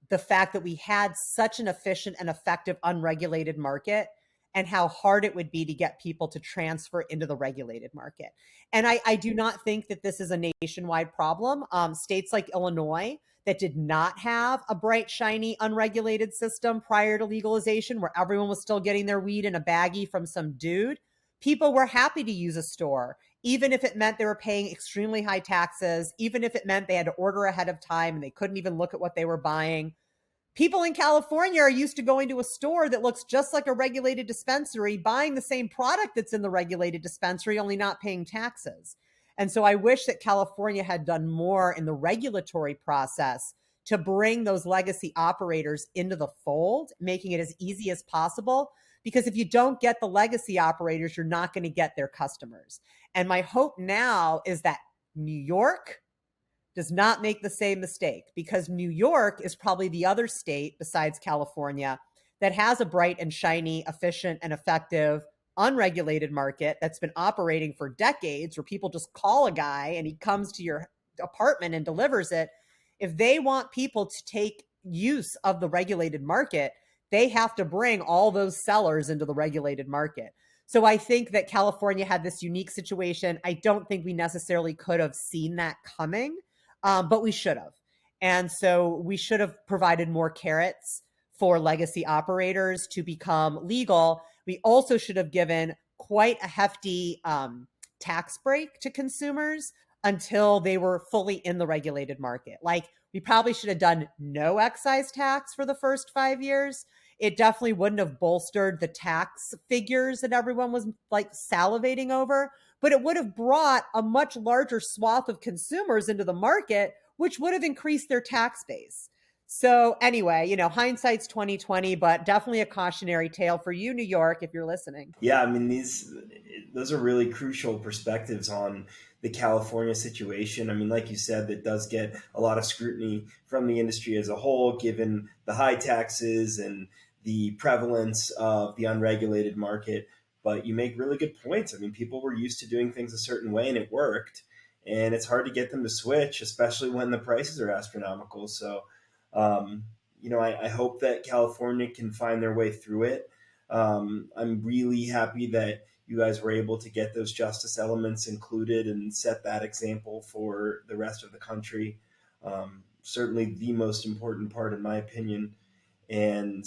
the fact that we had such an efficient and effective unregulated market and how hard it would be to get people to transfer into the regulated market. And I do not think that this is a nationwide problem. States like Illinois that did not have a bright, shiny, unregulated system prior to legalization, where everyone was still getting their weed in a baggie from some dude, people were happy to use a store, even if it meant they were paying extremely high taxes, even if it meant they had to order ahead of time and they couldn't even look at what they were buying. People in California are used to going to a store that looks just like a regulated dispensary, buying the same product that's in the regulated dispensary, only not paying taxes. And so I wish that California had done more in the regulatory process to bring those legacy operators into the fold, making it as easy as possible. Because if you don't get the legacy operators, you're not going to get their customers. And my hope now is that New York does not make the same mistake, because New York is probably the other state besides California that has a bright and shiny, efficient and effective unregulated market that's been operating for decades, where people just call a guy and he comes to your apartment and delivers it. If they want people to take use of the regulated market, they have to bring all those sellers into the regulated market. So I think that California had this unique situation. I don't think we necessarily could have seen that coming. But we should have. And so we should have provided more carrots for legacy operators to become legal. We also should have given quite a hefty tax break to consumers until they were fully in the regulated market. Like, we probably should have done no excise tax for the first 5 years. It definitely wouldn't have bolstered the tax figures that everyone was like salivating over, but it would have brought a much larger swath of consumers into the market, which would have increased their tax base. So anyway, hindsight's 2020, but definitely a cautionary tale for you, New York, if you're listening. Yeah, I mean, those are really crucial perspectives on the California situation. I mean, like you said, that does get a lot of scrutiny from the industry as a whole, given the high taxes and the prevalence of the unregulated market. But you make really good points. I mean, people were used to doing things a certain way and it worked. And it's hard to get them to switch, especially when the prices are astronomical. So, I hope that California can find their way through it. I'm really happy that you guys were able to get those justice elements included and set that example for the rest of the country. Certainly the most important part, in my opinion. And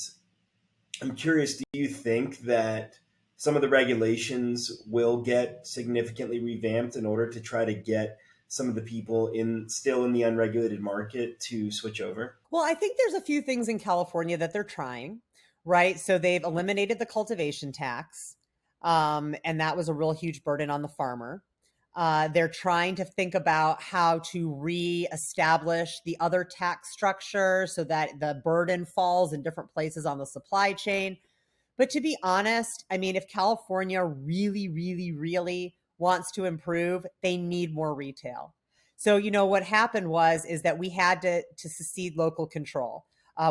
I'm curious, do you think that some of the regulations will get significantly revamped in order to try to get some of the people still in the unregulated market to switch over? Well, I think there's a few things in California that they're trying, right? So they've eliminated the cultivation tax, and that was a real huge burden on the farmer. They're trying to think about how to reestablish the other tax structure so that the burden falls in different places on the supply chain. But to be honest, I mean, if California really, really, really wants to improve, they need more retail. So, what happened is that we had to secede local control.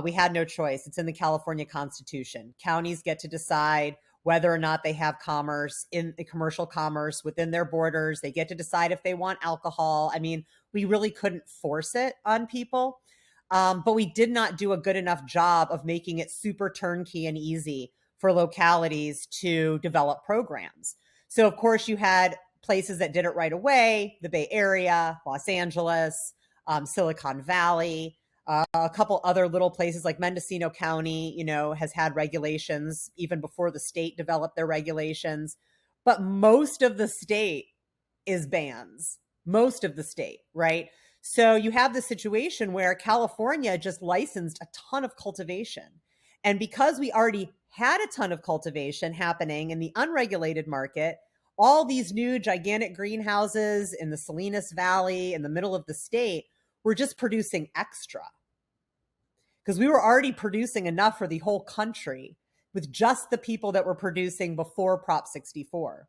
We had no choice. It's in the California Constitution. Counties get to decide whether or not they have commerce in commercial commerce within their borders. They get to decide if they want alcohol. I mean, we really couldn't force it on people. But we did not do a good enough job of making it super turnkey and easy for localities to develop programs. So, of course, you had places that did it right away: the Bay Area, Los Angeles, Silicon Valley. A couple other little places like Mendocino County, has had regulations even before the state developed their regulations. But most of the state is bans, most of the state, right? So you have the situation where California just licensed a ton of cultivation. And because we already had a ton of cultivation happening in the unregulated market, all these new gigantic greenhouses in the Salinas Valley in the middle of the state were just producing extra. because we were already producing enough for the whole country with just the people that were producing before Prop 64.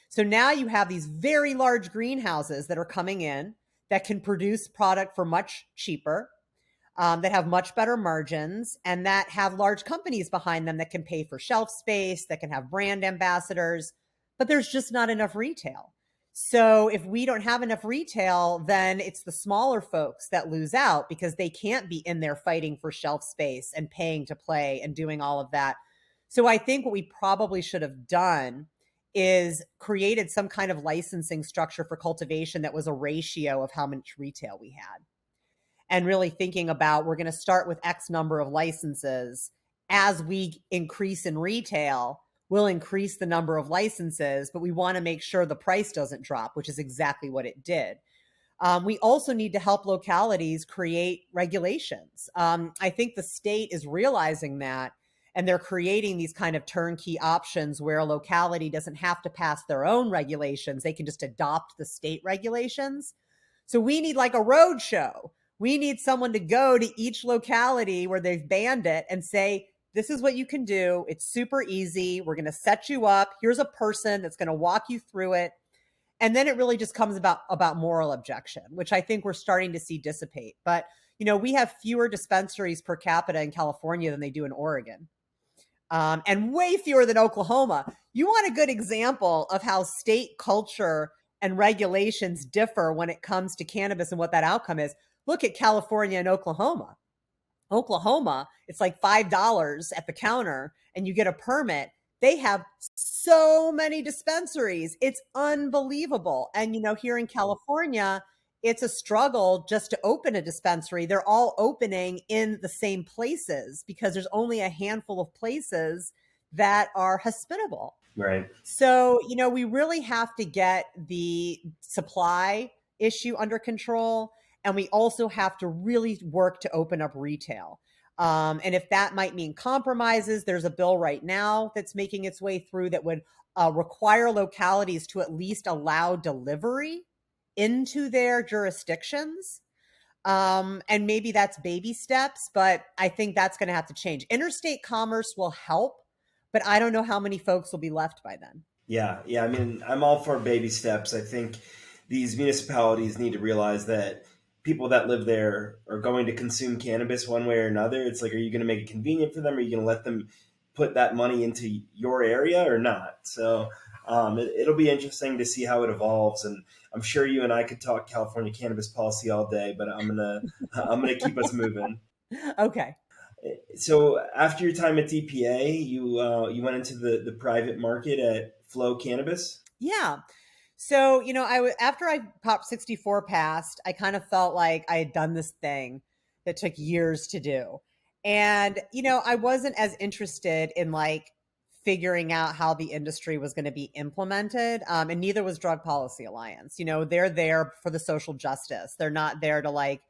So now you have these very large greenhouses that are coming in that can produce product for much cheaper, that have much better margins, and that have large companies behind them that can pay for shelf space, that can have brand ambassadors, but there's just not enough retail. So if we don't have enough retail, then it's the smaller folks that lose out because they can't be in there fighting for shelf space and paying to play and doing all of that. So I think what we probably should have done is created some kind of licensing structure for cultivation that was a ratio of how much retail we had. And really thinking about, we're going to start with X number of licenses. As we increase in retail, we'll increase the number of licenses, but we want to make sure the price doesn't drop, which is exactly what it did. We also need to help localities create regulations. I think the state is realizing that, and they're creating these kind of turnkey options where a locality doesn't have to pass their own regulations. They can just adopt the state regulations. So we need like a road show. We need someone to go to each locality where they've banned it and say, this is what you can do. It's super easy. We're going to set you up. Here's a person that's going to walk you through it. And then it really just comes about moral objection, which I think we're starting to see dissipate. But, we have fewer dispensaries per capita in California than they do in Oregon. And way fewer than Oklahoma. You want a good example of how state culture and regulations differ when it comes to cannabis and what that outcome is. Look at California and Oklahoma. Oklahoma, it's like $5 at the counter and you get a permit. They have so many dispensaries. It's unbelievable. And, here in California, it's a struggle just to open a dispensary. They're all opening in the same places because there's only a handful of places that are hospitable. Right. So, we really have to get the supply issue under control. And we also have to really work to open up retail. And if that might mean compromises, there's a bill right now that's making its way through that would require localities to at least allow delivery into their jurisdictions. And maybe that's baby steps, but I think that's going to have to change. Interstate commerce will help, but I don't know how many folks will be left by then. Yeah. I mean, I'm all for baby steps. I think these municipalities need to realize that people that live there are going to consume cannabis one way or another. It's like, are you going to make it convenient for them? Are you going to let them put that money into your area or not? So it'll be interesting to see how it evolves. And I'm sure you and I could talk California cannabis policy all day, but I'm gonna keep us moving. Okay. So after your time at DPA, you went into the private market at Flow Cannabis. Yeah. So, after Prop 64 passed, I kind of felt like I had done this thing that took years to do. And, I wasn't as interested in like figuring out how the industry was going to be implemented. And neither was Drug Policy Alliance. They're there for the social justice. They're not there to like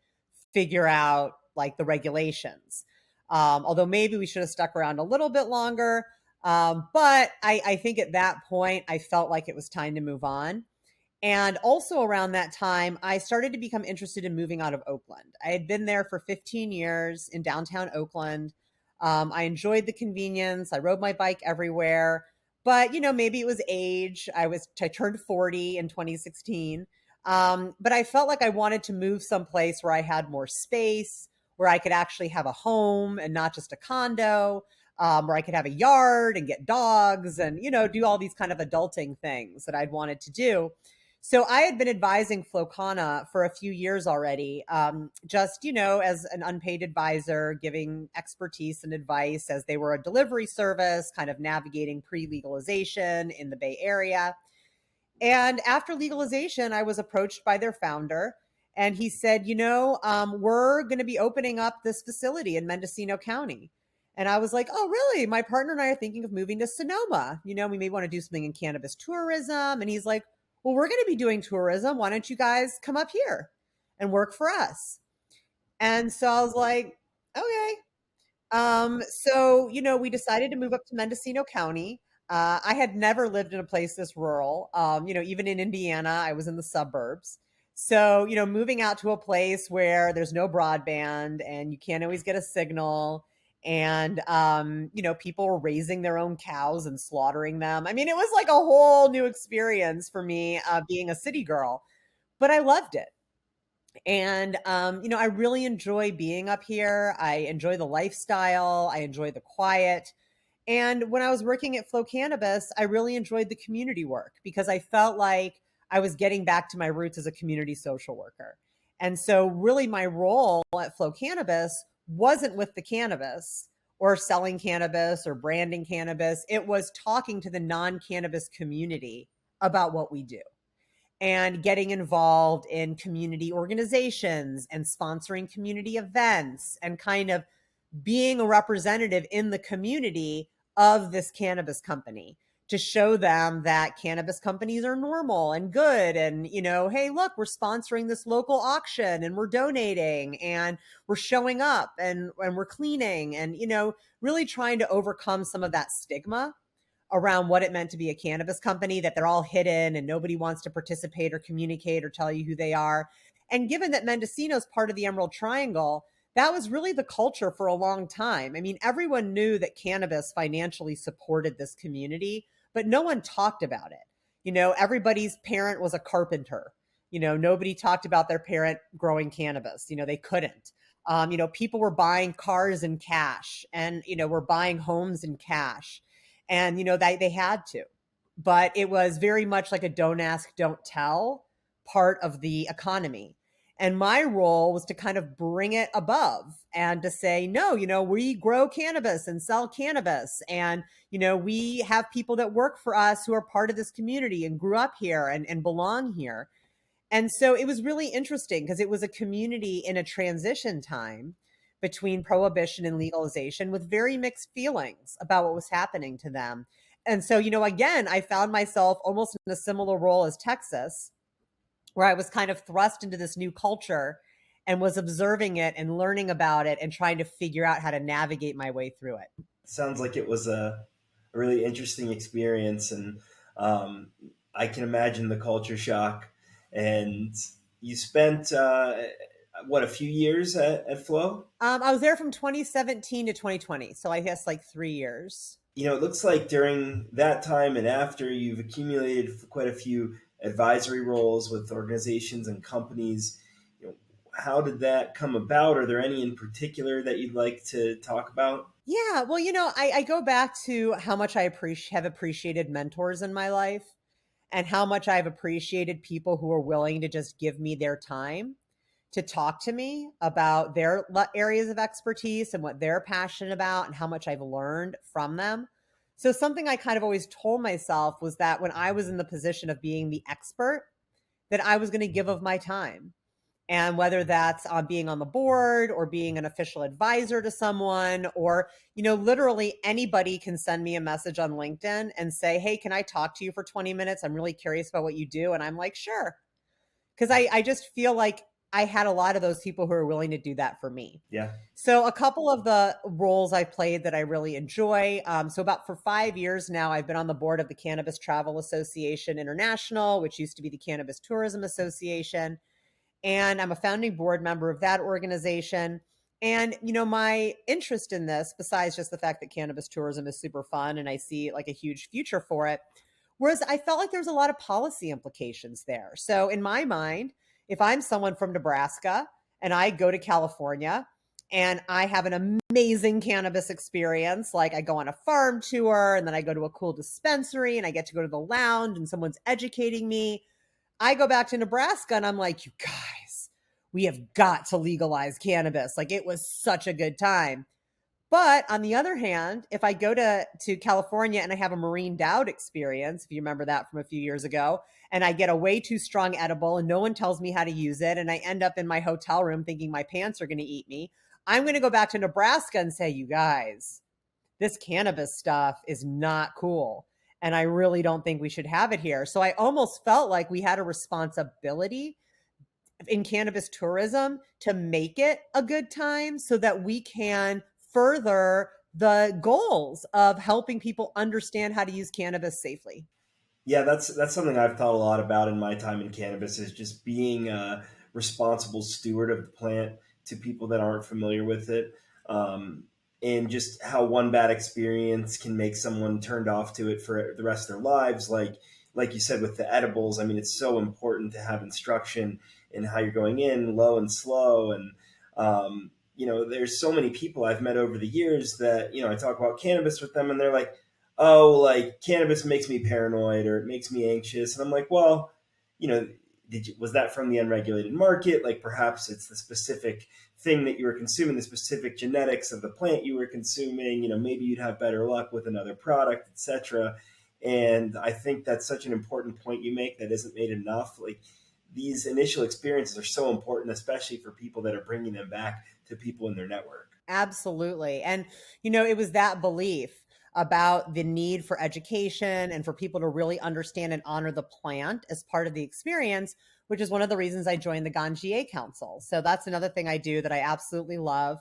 figure out like the regulations. Although maybe we should have stuck around a little bit longer. But I think at that point, I felt like it was time to move on. And also around that time, I started to become interested in moving out of Oakland. I had been there for 15 years in downtown Oakland. I enjoyed the convenience. I rode my bike everywhere. But, maybe it was age. I turned 40 in 2016. But I felt like I wanted to move someplace where I had more space, where I could actually have a home and not just a condo. Where I could have a yard and get dogs and, do all these kind of adulting things that I'd wanted to do. So I had been advising Flocana for a few years already, just, as an unpaid advisor, giving expertise and advice as they were a delivery service, kind of navigating pre-legalization in the Bay Area. And after legalization, I was approached by their founder. And he said, we're going to be opening up this facility in Mendocino County. And I was like, oh, really? My partner and I are thinking of moving to Sonoma. We may want to do something in cannabis tourism. And he's like, well, we're going to be doing tourism. Why don't you guys come up here and work for us? And so I was like, okay. So, we decided to move up to Mendocino County. I had never lived in a place this rural. Even in Indiana, I was in the suburbs. So, moving out to a place where there's no broadband and you can't always get a signal, and people were raising their own cows and slaughtering them. I mean, it was like a whole new experience for me, being a city girl, but I loved it. And I really enjoy being up here. I enjoy the lifestyle. I enjoy the quiet. And when I was working at Flow Cannabis, I really enjoyed the community work because I felt like I was getting back to my roots as a community social worker. And so, really, my role at Flow Cannabis wasn't with the cannabis or selling cannabis or branding cannabis. It was talking to the non cannabis community about what we do and getting involved in community organizations and sponsoring community events and kind of being a representative in the community of this cannabis company to show them that cannabis companies are normal and good. And, hey, look, we're sponsoring this local auction and we're donating and we're showing up and we're cleaning and, really trying to overcome some of that stigma around what it meant to be a cannabis company, that they're all hidden and nobody wants to participate or communicate or tell you who they are. And given that Mendocino's part of the Emerald Triangle, that was really the culture for a long time. I mean, everyone knew that cannabis financially supported this community, but no one talked about it. Everybody's parent was a carpenter. Nobody talked about their parent growing cannabis. They couldn't. People were buying cars in cash and, were buying homes in cash. And, they had to. But it was very much like a don't ask, don't tell part of the economy. And my role was to kind of bring it above and to say, no, we grow cannabis and sell cannabis. And, we have people that work for us who are part of this community and grew up here and belong here. And so it was really interesting because it was a community in a transition time between prohibition and legalization with very mixed feelings about what was happening to them. And so, again, I found myself almost in a similar role as Texas, where I was kind of thrust into this new culture and was observing it and learning about it and trying to figure out how to navigate my way through it. Sounds like it was a really interesting experience, and I can imagine the culture shock. And you spent a few years at Flow? I was there from 2017 to 2020, so I guess like 3 years. It looks like during that time and after, you've accumulated quite a few advisory roles with organizations and companies. How did that come about? Are there any in particular that you'd like to talk about? Yeah, well, I go back to how much I have appreciated mentors in my life and how much I've appreciated people who are willing to just give me their time to talk to me about their areas of expertise and what they're passionate about and how much I've learned from them. So something I kind of always told myself was that when I was in the position of being the expert, that I was going to give of my time. And whether that's being on the board or being an official advisor to someone, or, literally anybody can send me a message on LinkedIn and say, hey, can I talk to you for 20 minutes? I'm really curious about what you do. And I'm like, sure. Because I just feel like I had a lot of those people who are willing to do that for me. Yeah. So a couple of the roles I've played that I really enjoy. So about for 5 years now, I've been on the board of the Cannabis Travel Association International, which used to be the Cannabis Tourism Association. And I'm a founding board member of that organization. And, my interest in this, besides just the fact that cannabis tourism is super fun and I see like a huge future for it, whereas I felt like there's a lot of policy implications there. So in my mind, if I'm someone from Nebraska and I go to California and I have an amazing cannabis experience, like I go on a farm tour and then I go to a cool dispensary and I get to go to the lounge and someone's educating me, I go back to Nebraska and I'm like, you guys, we have got to legalize cannabis. Like it was such a good time. But on the other hand, if I go to California and I have a Marine Dowd experience, if you remember that from a few years ago, and I get a way too strong edible and no one tells me how to use it, and I end up in my hotel room thinking my pants are going to eat me, I'm going to go back to Nebraska and say, you guys, this cannabis stuff is not cool. And I really don't think we should have it here. So I almost felt like we had a responsibility in cannabis tourism to make it a good time so that we can further the goals of helping people understand how to use cannabis safely. Yeah, that's something I've thought a lot about in my time in cannabis, is just being a responsible steward of the plant to people that aren't familiar with it, um, and just how one bad experience can make someone turned off to it for the rest of their lives. Like you said with the edibles, I mean, it's so important to have instruction in how you're going in, low and slow, and there's so many people I've met over the years that I talk about cannabis with them, and they're like, oh, like cannabis makes me paranoid or it makes me anxious. And I'm like, well, you know, was that from the unregulated market? Like perhaps it's the specific thing that you were consuming, the specific genetics of the plant you were consuming. Maybe you'd have better luck with another product, etc. And I think that's such an important point you make that isn't made enough. Like these initial experiences are so important, especially for people that are bringing them back to people in their network. Absolutely. And, it was that belief about the need for education and for people to really understand and honor the plant as part of the experience, which is one of the reasons I joined the Ganjier Council. So that's another thing I do that I absolutely love.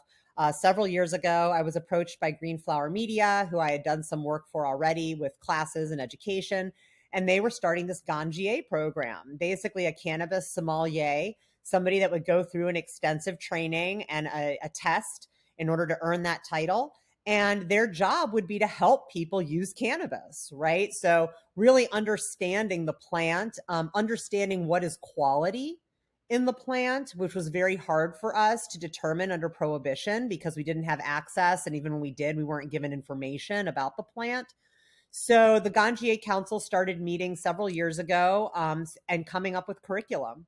Several years ago, I was approached by Green Flower Media, who I had done some work for already with classes and education. And they were starting this Ganjier program, basically a cannabis sommelier, somebody that would go through an extensive training and a test in order to earn that title. And their job would be to help people use cannabis, right? So, really understanding the plant, understanding what is quality in the plant, which was very hard for us to determine under prohibition because we didn't have access. And even when we did, we weren't given information about the plant. So, the Ganjier Council started meeting several years ago and coming up with curriculum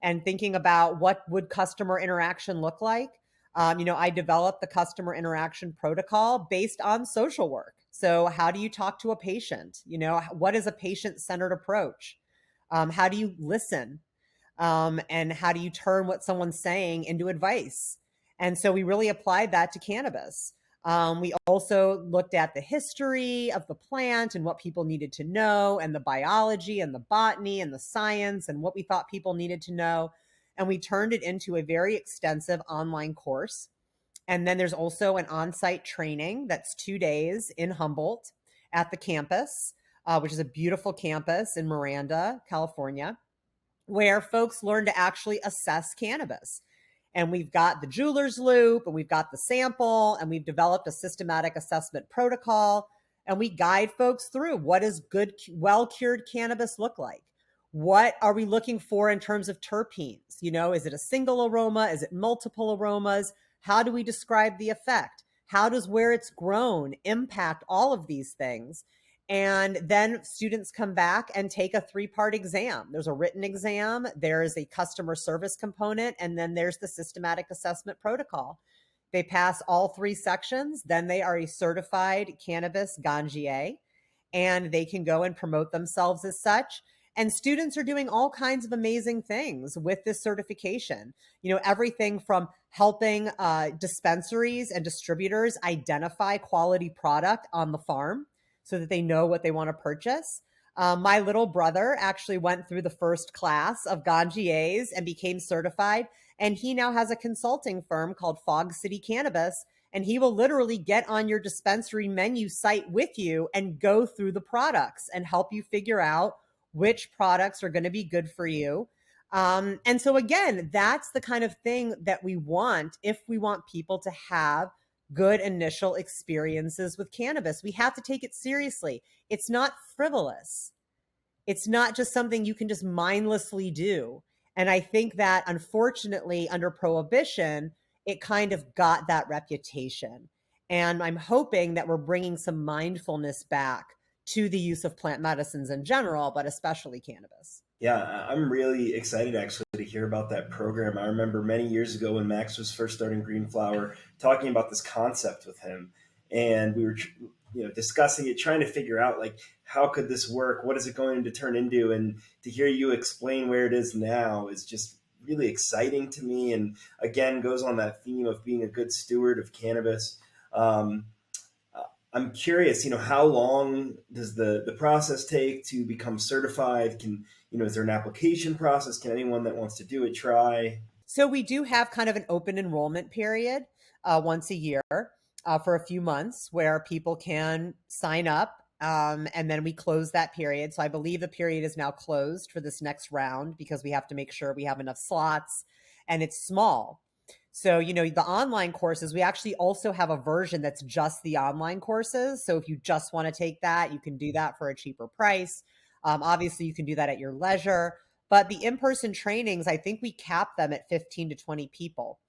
and thinking about what would customer interaction look like. I developed the customer interaction protocol based on social work. So how do you talk to a patient? What is a patient-centered approach? How do you listen? And how do you turn what someone's saying into advice? And so we really applied that to cannabis. We also looked at the history of the plant and what people needed to know, and the biology and the botany and the science and what we thought people needed to know. And we turned it into a very extensive online course. And then there's also an on site training that's 2 days in Humboldt at the campus, which is a beautiful campus in Miranda, California, where folks learn to actually assess cannabis. And we've got the jeweler's loop, and we've got the sample, and we've developed a systematic assessment protocol. And we guide folks through what does good, well cured cannabis look like? What are we looking for in terms of terpenes? Is it a single aroma? Is it multiple aromas? How do we describe the effect? How does where it's grown impact all of these things? And then students come back and take a 3-part exam. There's a written exam, there's a customer service component, and then there's the systematic assessment protocol. They pass all 3 sections, then they are a certified cannabis ganjier, and they can go and promote themselves as such. And students are doing all kinds of amazing things with this certification. Everything from helping dispensaries and distributors identify quality product on the farm so that they know what they want to purchase. My little brother actually went through the first class of ganjiers and became certified. And he now has a consulting firm called Fog City Cannabis. And he will literally get on your dispensary menu site with you and go through the products and help you figure out which products are going to be good for you. And so, again, that's the kind of thing that we want if we want people to have good initial experiences with cannabis. We have to take it seriously. It's not frivolous. It's not just something you can just mindlessly do. And I think that unfortunately, under prohibition, it kind of got that reputation. And I'm hoping that we're bringing some mindfulness back to the use of plant medicines in general, but especially cannabis. Yeah, I'm really excited actually to hear about that program. I remember many years ago when Max was first starting Green Flower, talking about this concept with him, and we were, discussing it, trying to figure out like how could this work, what is it going to turn into, and to hear you explain where it is now is just really exciting to me. And again, goes on that theme of being a good steward of cannabis. Um, I'm curious, how long does the process take to become certified? Is there an application process? Can anyone that wants to do it try? So we do have kind of an open enrollment period once a year for a few months where people can sign up And then we close that period. So I believe the period is now closed for this next round because we have to make sure we have enough slots, and it's small. So, the online courses, we actually also have a version that's just the online courses. So if you just want to take that, you can do that for a cheaper price. Obviously, you can do that at your leisure. But the in-person trainings, I think we cap them at 15 to 20 people.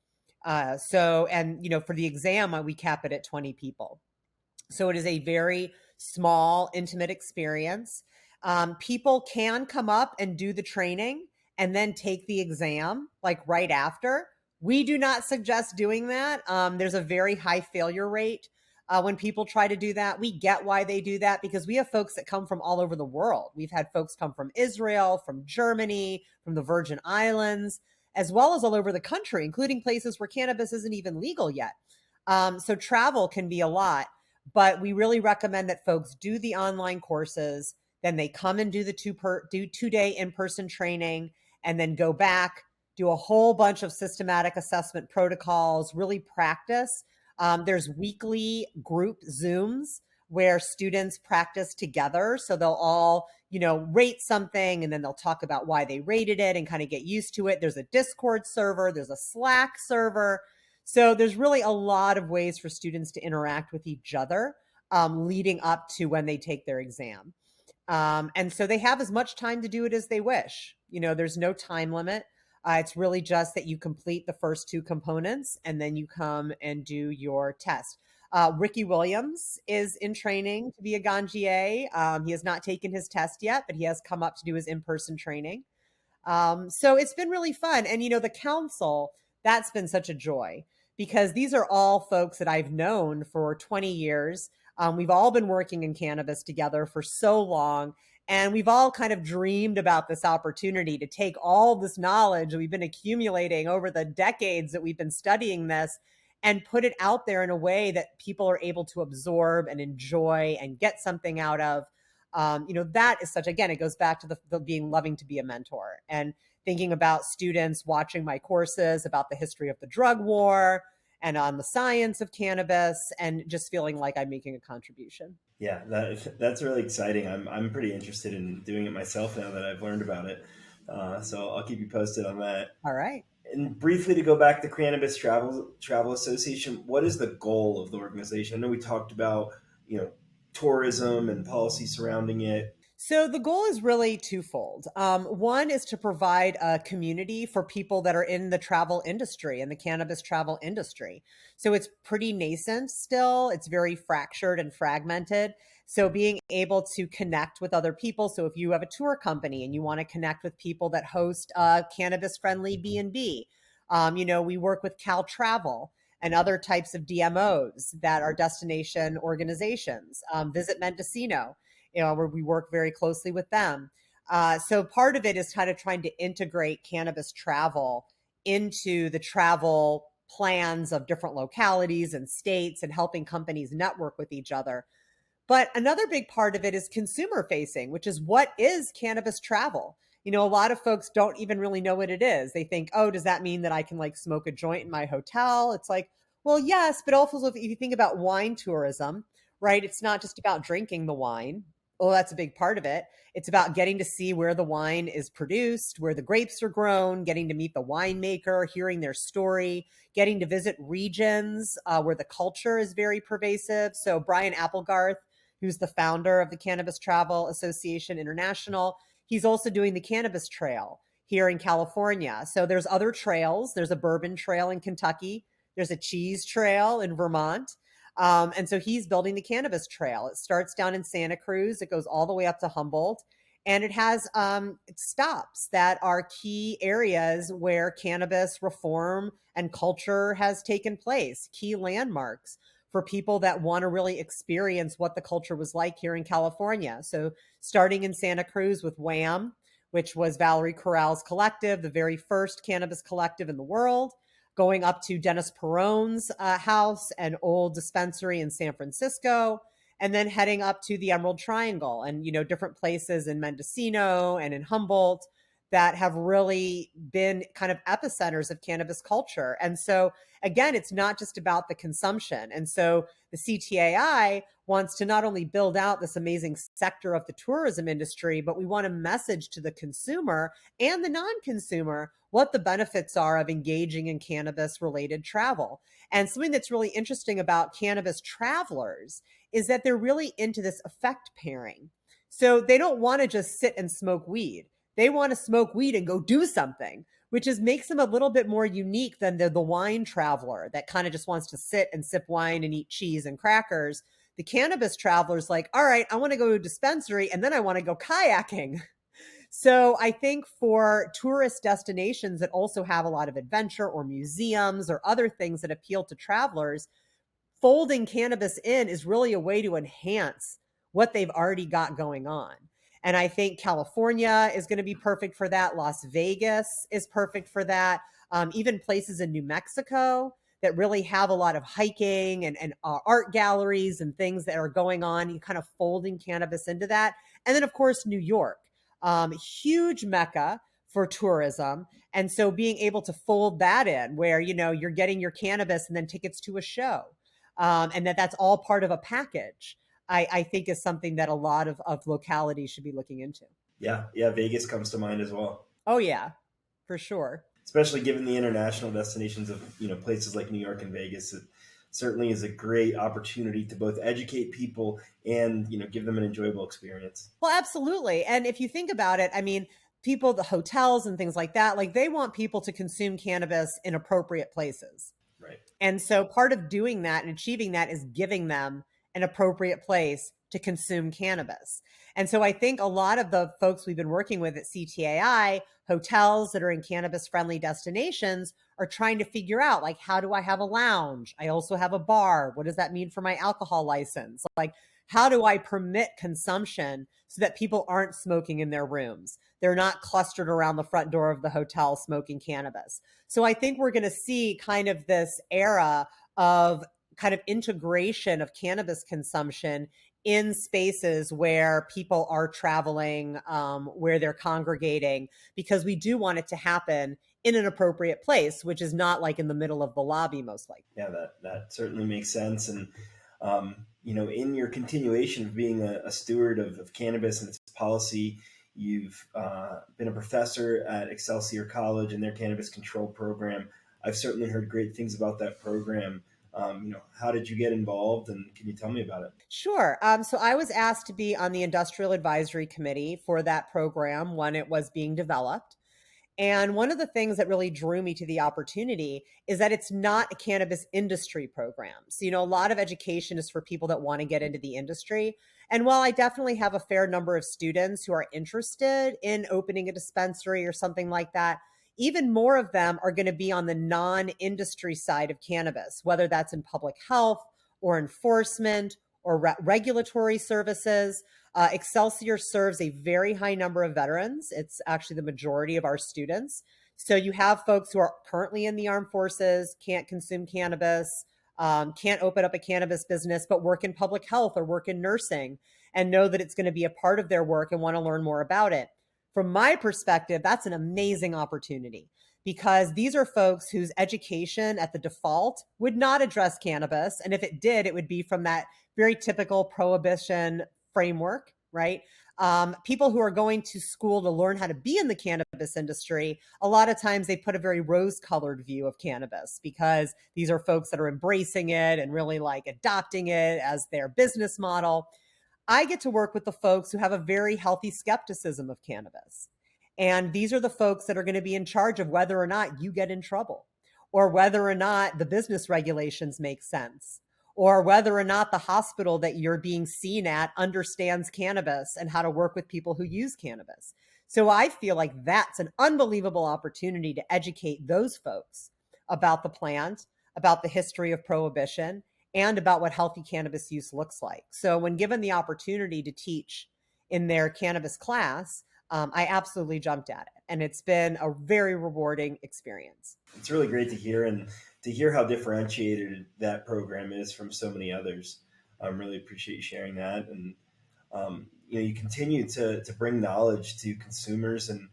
For the exam, we cap it at 20 people. So it is a very small, intimate experience. People can come up and do the training and then take the exam like right after. We do not suggest doing that. There's a very high failure rate when people try to do that. We get why they do that because we have folks that come from all over the world. We've had folks come from Israel, from Germany, from the Virgin Islands, as well as all over the country, including places where cannabis isn't even legal yet. So travel can be a lot. But we really recommend that folks do the online courses, then they come and do the 2-day in-person training, and then go back, do a whole bunch of systematic assessment protocols, really practice. There's weekly group Zooms where students practice together. So they'll all, rate something, and then they'll talk about why they rated it and kind of get used to it. There's a Discord server, there's a Slack server. So there's really a lot of ways for students to interact with each other leading up to when they take their exam. And so they have as much time to do it as they wish. There's no time limit. It's really just that you complete the first 2 components and then you come and do your test. Ricky Williams is in training to be a ganjier. He has not taken his test yet, but he has come up to do his in-person training. So it's been really fun. And, the council, that's been such a joy because these are all folks that I've known for 20 years. We've all been working in cannabis together for so long. And we've all kind of dreamed about this opportunity to take all this knowledge that we've been accumulating over the decades that we've been studying this and put it out there in a way that people are able to absorb and enjoy and get something out of. That is again, it goes back to the loving to be a mentor and thinking about students watching my courses about the history of the drug war and on the science of cannabis and just feeling like I'm making a contribution. Yeah, that's really exciting. I'm pretty interested in doing it myself now that I've learned about it. So I'll keep you posted on that. All right. And briefly to go back to Cannabis Travel Association, what is the goal of the organization? I know we talked about, tourism and policy surrounding it. So the goal is really twofold. One is to provide a community for people that are in the travel industry and the cannabis travel industry. So it's pretty nascent still. It's very fractured and fragmented. So being able to connect with other people. So if you have a tour company and you want to connect with people that host a cannabis friendly B&B, we work with Cal Travel and other types of DMOs that are destination organizations. Visit Mendocino, where we work very closely with them. So part of it is kind of trying to integrate cannabis travel into the travel plans of different localities and states and helping companies network with each other. But another big part of it is consumer facing, which is what is cannabis travel? A lot of folks don't even really know what it is. They think, oh, does that mean that I can smoke a joint in my hotel? It's like, well, yes, but also if you think about wine tourism, right? It's not just about drinking the wine. Well, that's a big part of it. It's about getting to see where the wine is produced, where the grapes are grown, getting to meet the winemaker, hearing their story, getting to visit regions where the culture is very pervasive. So Brian Applegarth, who's the founder of the Cannabis Travel Association International, he's also doing the Cannabis Trail here in California. So there's other trails. There's a bourbon trail in Kentucky. There's a cheese trail in Vermont. And so he's building the Cannabis Trail. It starts down in Santa Cruz. It goes all the way up to Humboldt. And it has stops that are key areas where cannabis reform and culture has taken place, key landmarks for people that want to really experience what the culture was like here in California. So starting in Santa Cruz with WHAM, which was Valerie Corral's collective, the very first cannabis collective in the world, going up to Dennis Peron's house and old dispensary in San Francisco, and then heading up to the Emerald Triangle and, different places in Mendocino and in Humboldt that have really been kind of epicenters of cannabis culture. And so, again, it's not just about the consumption. And so the CTAI wants to not only build out this amazing sector of the tourism industry, but we want a message to the consumer and the non-consumer what the benefits are of engaging in cannabis related travel. And something that's really interesting about cannabis travelers is that they're really into this effect pairing. So they don't want to just sit and smoke weed. They want to smoke weed and go do something, which is makes them a little bit more unique than the wine traveler that kind of just wants to sit and sip wine and eat cheese and crackers. The cannabis traveler's like, all right, I want to go to a dispensary and then I want to go kayaking. So I think for tourist destinations that also have a lot of adventure or museums or other things that appeal to travelers, folding cannabis in is really a way to enhance what they've already got going on. And I think California is going to be perfect for that. Las Vegas is perfect for that. Even places in New Mexico that really have a lot of hiking and art galleries and things that are going on, you kind of folding cannabis into that. And then, of course, New York, huge mecca for tourism. And so being able to fold that in where, you're getting your cannabis and then tickets to a show, and that's all part of a package, I think is something that a lot of localities should be looking into. Yeah, yeah, Vegas comes to mind as well. Oh, yeah, for sure. Especially given the international destinations of places like New York and Vegas. It certainly is a great opportunity to both educate people and give them an enjoyable experience. Well, absolutely. And if you think about it, I mean, people, the hotels and things like that, like they want people to consume cannabis in appropriate places. Right. And so part of doing that and achieving that is giving them an appropriate place to consume cannabis. And so I think a lot of the folks we've been working with at CTAI, hotels that are in cannabis friendly destinations, are trying to figure out, like, how do I have a lounge? I also have a bar. What does that mean for my alcohol license? Like, how do I permit consumption so that people aren't smoking in their rooms? They're not clustered around the front door of the hotel smoking cannabis. So I think we're going to see kind of this era of kind of integration of cannabis consumption in spaces where people are traveling, where they're congregating, because we do want it to happen in an appropriate place, which is not like in the middle of the lobby, most likely. Yeah, that certainly makes sense. And, in your continuation of being a steward of cannabis and its policy, you've been a professor at Excelsior College and their cannabis control program. I've certainly heard great things about that program. How did you get involved, and can you tell me about it? Sure. So I was asked to be on the industrial advisory committee for that program when it was being developed. And one of the things that really drew me to the opportunity is that it's not a cannabis industry program. So, a lot of education is for people that want to get into the industry. And while I definitely have a fair number of students who are interested in opening a dispensary or something like that, even more of them are going to be on the non-industry side of cannabis, whether that's in public health or enforcement or regulatory services. Excelsior serves a very high number of veterans. It's actually the majority of our students. So you have folks who are currently in the armed forces, can't consume cannabis, can't open up a cannabis business, but work in public health or work in nursing and know that it's going to be a part of their work and want to learn more about it. From my perspective, that's an amazing opportunity because these are folks whose education at the default would not address cannabis. And if it did, it would be from that very typical prohibition framework, right? People who are going to school to learn how to be in the cannabis industry, a lot of times they put a very rose-colored view of cannabis because these are folks that are embracing it and really like adopting it as their business model. I get to work with the folks who have a very healthy skepticism of cannabis. And these are the folks that are going to be in charge of whether or not you get in trouble, or whether or not the business regulations make sense, or whether or not the hospital that you're being seen at understands cannabis and how to work with people who use cannabis. So I feel like that's an unbelievable opportunity to educate those folks about the plant, about the history of prohibition, and about what healthy cannabis use looks like. So when given the opportunity to teach in their cannabis class, I absolutely jumped at it. And it's been a very rewarding experience. It's really great to hear, and to hear how differentiated that program is from so many others. I really appreciate you sharing that. And, you continue to bring knowledge to consumers. And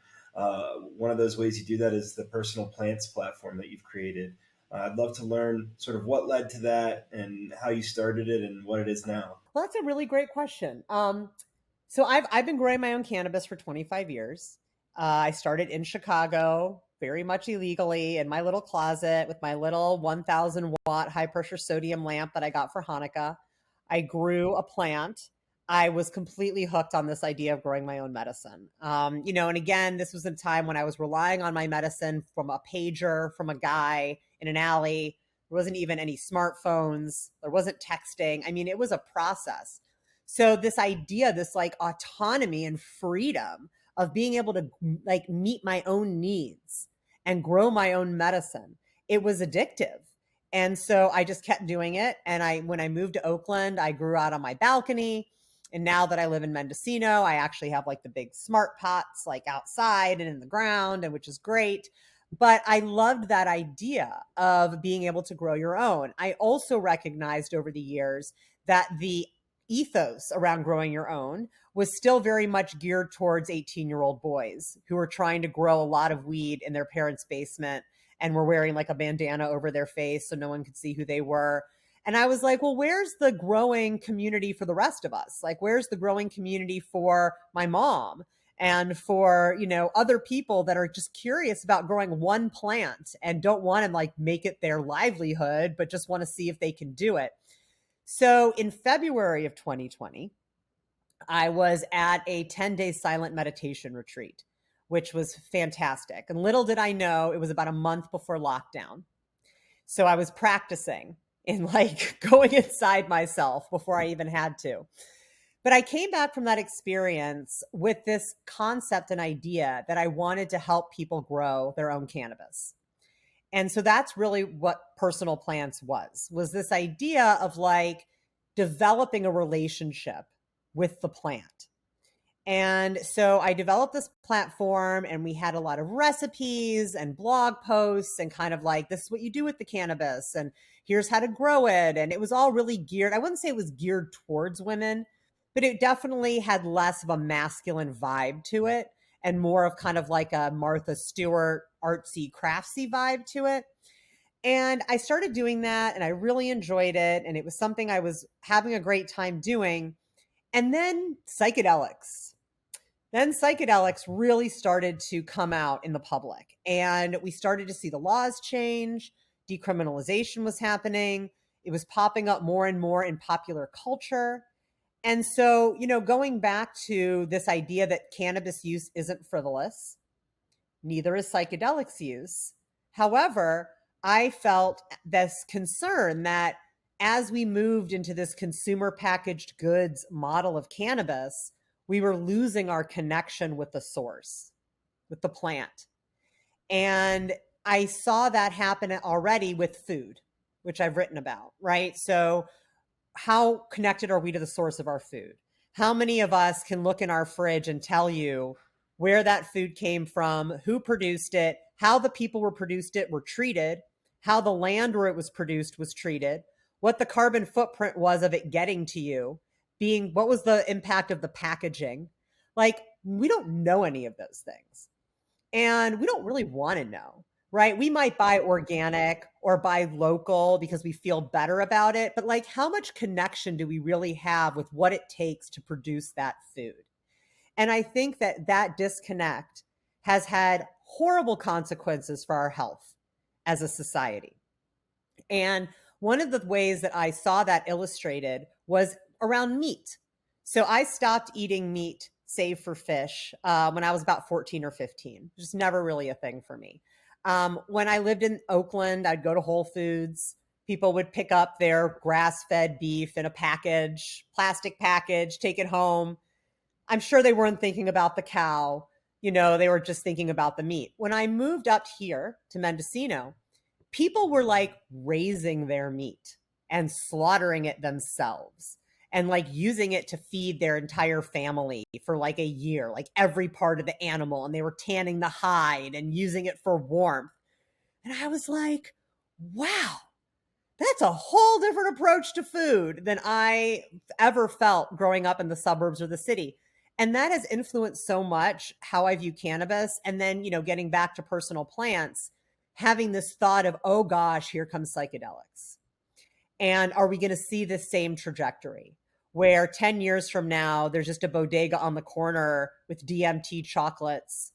One of those ways you do that is the personal plants platform that you've created. I'd love to learn sort of what led to that and how you started it and what it is now. Well, that's a really great question. So I've been growing my own cannabis for 25 years. I started in Chicago, very much illegally, in my little closet with my little 1,000-watt high pressure sodium lamp that I got for Hanukkah. I grew a plant. I was completely hooked on this idea of growing my own medicine. And again, this was a time when I was relying on my medicine from a pager, from a guy in an alley. There wasn't even any smartphones. There wasn't texting. I mean, it was a process. So this idea, this like autonomy and freedom of being able to like meet my own needs and grow my own medicine, it was addictive. And so I just kept doing it. And when I moved to Oakland, I grew out on my balcony. And now that I live in Mendocino, I actually have like the big smart pots like outside and in the ground, and which is great. But I loved that idea of being able to grow your own. I also recognized over the years that the ethos around growing your own was still very much geared towards 18-year-old boys who were trying to grow a lot of weed in their parents' basement and were wearing like a bandana over their face so no one could see who they were. And I was like, well, where's the growing community for the rest of us? Like, where's the growing community for my mom and for, other people that are just curious about growing one plant and don't want to like make it their livelihood, but just want to see if they can do it. So in February of 2020, I was at a 10-day silent meditation retreat, which was fantastic. And little did I know, it was about a month before lockdown. So I was practicing in like going inside myself before I even had to. But I came back from that experience with this concept and idea that I wanted to help people grow their own cannabis. And so that's really what Personal Plants was this idea of like developing a relationship with the plant. And so I developed this platform and we had a lot of recipes and blog posts and kind of like, this is what you do with the cannabis and here's how to grow it. And it was all really geared. I wouldn't say it was geared towards women, but it definitely had less of a masculine vibe to it and more of kind of like a Martha Stewart artsy, craftsy vibe to it. And I started doing that and I really enjoyed it. And it was something I was having a great time doing. And then psychedelics. Then psychedelics really started to come out in the public. And we started to see the laws change. Decriminalization was happening. It was popping up more and more in popular culture. And so, going back to this idea that cannabis use isn't frivolous, neither is psychedelics use. However, I felt this concern that as we moved into this consumer packaged goods model of cannabis, we were losing our connection with the source, with the plant. And I saw that happen already with food, which I've written about, right? So how connected are we to the source of our food? How many of us can look in our fridge and tell you where that food came from, who produced it, how the people who produced it were treated, how the land where it was produced was treated, what the carbon footprint was of it getting to you, what was the impact of the packaging? Like, we don't know any of those things. And we don't really want to know, right? We might buy organic or buy local because we feel better about it. But like, how much connection do we really have with what it takes to produce that food? And I think that disconnect has had horrible consequences for our health as a society. And one of the ways that I saw that illustrated was around meat. So I stopped eating meat, save for fish, when I was about 14 or 15. Just never really a thing for me. When I lived in Oakland, I'd go to Whole Foods. People would pick up their grass-fed beef in a plastic package, take it home. I'm sure they weren't thinking about the cow. They were just thinking about the meat. When I moved up here to Mendocino, people were like raising their meat and slaughtering it themselves and like using it to feed their entire family for like a year, like every part of the animal. And they were tanning the hide and using it for warmth. And I was like, wow, that's a whole different approach to food than I ever felt growing up in the suburbs or the city. And that has influenced so much how I view cannabis. And then, getting back to personal plants, having this thought of, oh gosh, here comes psychedelics. And are we going to see this same trajectory where 10 years from now, there's just a bodega on the corner with DMT chocolates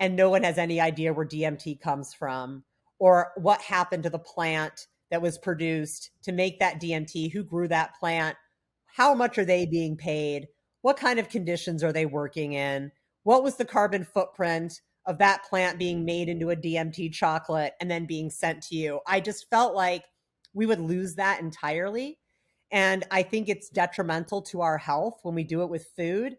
and no one has any idea where DMT comes from or what happened to the plant that was produced to make that DMT, who grew that plant, how much are they being paid, what kind of conditions are they working in, what was the carbon footprint of that plant being made into a DMT chocolate and then being sent to you. I just felt like we would lose that entirely. And I think it's detrimental to our health when we do it with food.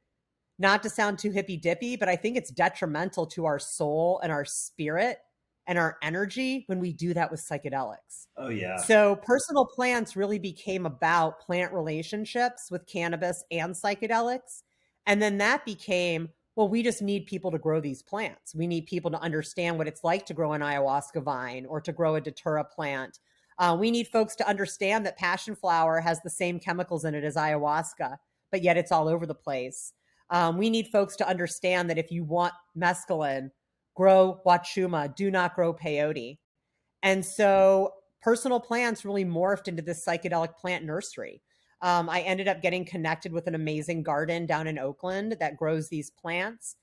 Not to sound too hippy dippy, but I think it's detrimental to our soul and our spirit and our energy when we do that with psychedelics. Oh yeah. So personal plants really became about plant relationships with cannabis and psychedelics. And then that became, well, we just need people to grow these plants. We need people to understand what it's like to grow an ayahuasca vine or to grow a datura plant. We need folks to understand that passion flower has the same chemicals in it as ayahuasca, but yet it's all over the place. We need folks to understand that if you want mescaline, grow wachuma, do not grow peyote. And so personal plants really morphed into this psychedelic plant nursery. I ended up getting connected with an amazing garden down in Oakland that grows these plants.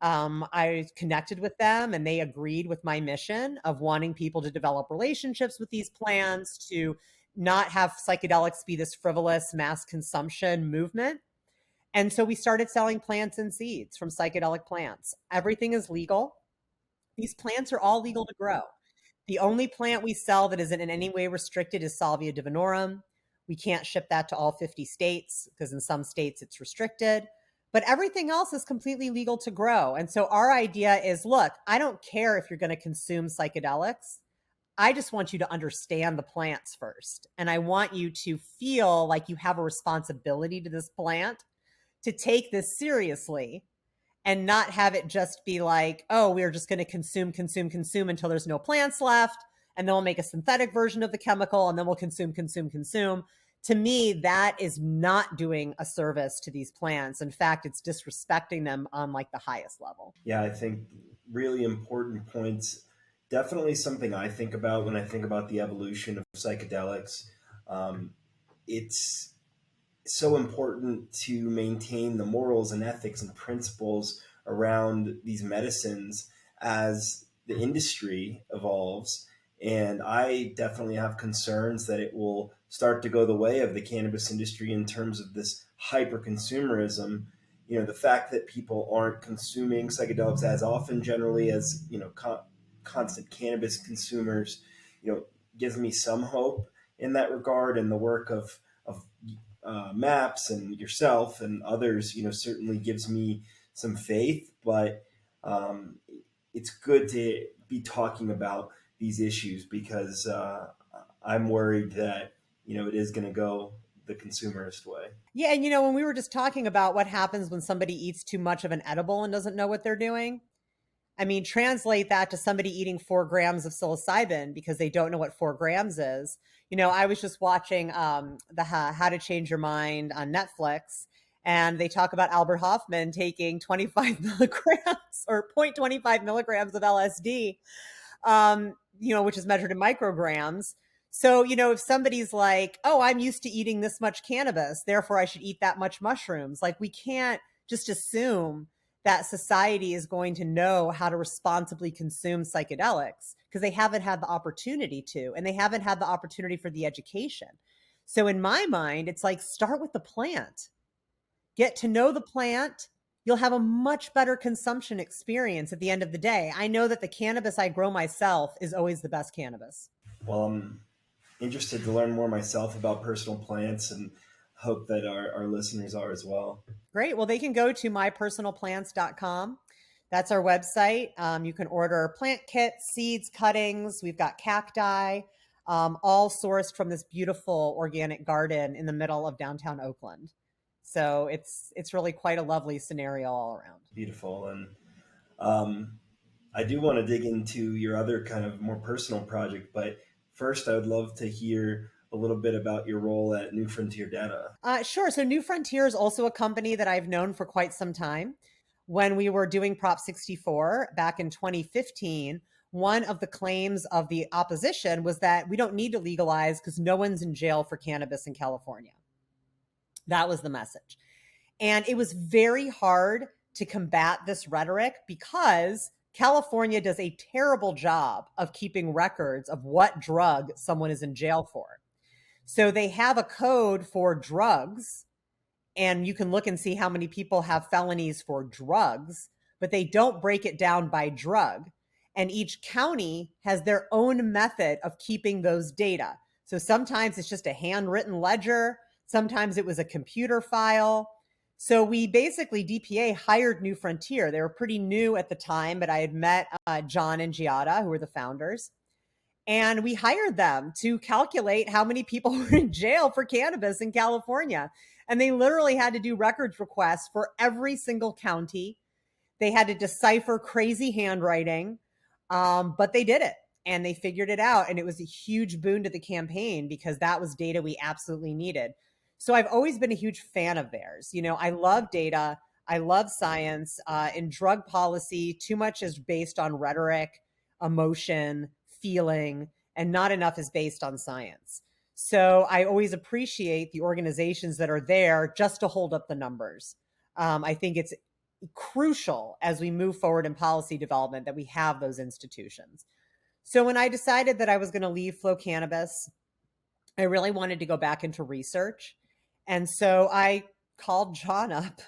I connected with them and they agreed with my mission of wanting people to develop relationships with these plants, to not have psychedelics be this frivolous mass consumption movement. And so we started selling plants and seeds from psychedelic plants. Everything is legal. These plants are all legal to grow. The only plant we sell that isn't in any way restricted is Salvia divinorum. We can't ship that to all 50 states because in some states it's restricted. But everything else is completely legal to grow. And so our idea is, look, I don't care if you're going to consume psychedelics. I just want you to understand the plants first. And I want you to feel like you have a responsibility to this plant, to take this seriously and not have it just be like, oh, we're just going to consume until there's no plants left. And then we'll make a synthetic version of the chemical and then we'll consume. To me, that is not doing a service to these plants. In fact, it's disrespecting them on like the highest level. Yeah, I think really important points. Definitely something I think about when I think about the evolution of psychedelics. It's so important to maintain the morals and ethics and principles around these medicines as the industry evolves. And I definitely have concerns that it will start to go the way of the cannabis industry in terms of this hyper consumerism. The fact that people aren't consuming psychedelics as often generally as, constant cannabis consumers, gives me some hope in that regard. And the work of Maps and yourself and others, certainly gives me some faith. But it's good to be talking about these issues because I'm worried that it is going to go the consumerist way. Yeah, and when we were just talking about what happens when somebody eats too much of an edible and doesn't know what they're doing. I mean, translate that to somebody eating 4 grams of psilocybin because they don't know what 4 grams is. I was just watching the How to Change Your Mind on Netflix, and they talk about Albert Hoffman taking 25 milligrams or 0.25 milligrams of LSD, which is measured in micrograms. So, if somebody's like, oh, I'm used to eating this much cannabis, therefore I should eat that much mushrooms. Like, we can't just assume that society is going to know how to responsibly consume psychedelics because they haven't had the opportunity to, and they haven't had the opportunity for the education. So in my mind, it's like, start with the plant, get to know the plant. You'll have a much better consumption experience at the end of the day. I know that the cannabis I grow myself is always the best cannabis. Well, I'm interested to learn more myself about personal plants and hope that our listeners are as well. Great. Well, they can go to mypersonalplants.com. That's our website. You can order plant kits, seeds, cuttings. We've got cacti, all sourced from this beautiful organic garden in the middle of downtown Oakland. So it's really quite a lovely scenario all around. Beautiful. And I do want to dig into your other kind of more personal project, but first I would love to hear a little bit about your role at New Frontier Data? Sure. So New Frontier is also a company that I've known for quite some time. When we were doing Prop 64 back in 2015, one of the claims of the opposition was that we don't need to legalize because no one's in jail for cannabis in California. That was the message. And it was very hard to combat this rhetoric because California does a terrible job of keeping records of what drug someone is in jail for. So they have a code for drugs, and you can look and see how many people have felonies for drugs, but they don't break it down by drug. And each county has their own method of keeping those data. So sometimes it's just a handwritten ledger, sometimes it was a computer file. So we basically, DPA hired New Frontier. They were pretty new at the time, but I had met John and Giada, who were the founders. And we hired them to calculate how many people were in jail for cannabis in California. And they literally had to do records requests for every single county. They had to decipher crazy handwriting, but they did it and they figured it out. And it was a huge boon to the campaign because that was data we absolutely needed. So I've always been a huge fan of theirs. You know, I love data. I love science. In drug policy, too much is based on rhetoric, emotion, feeling, and not enough is based on science. So I always appreciate the organizations that are there just to hold up the numbers. I think it's crucial as we move forward in policy development that we have those institutions. So when I decided that I was going to leave Flow Cannabis, I really wanted to go back into research. And so I called John up,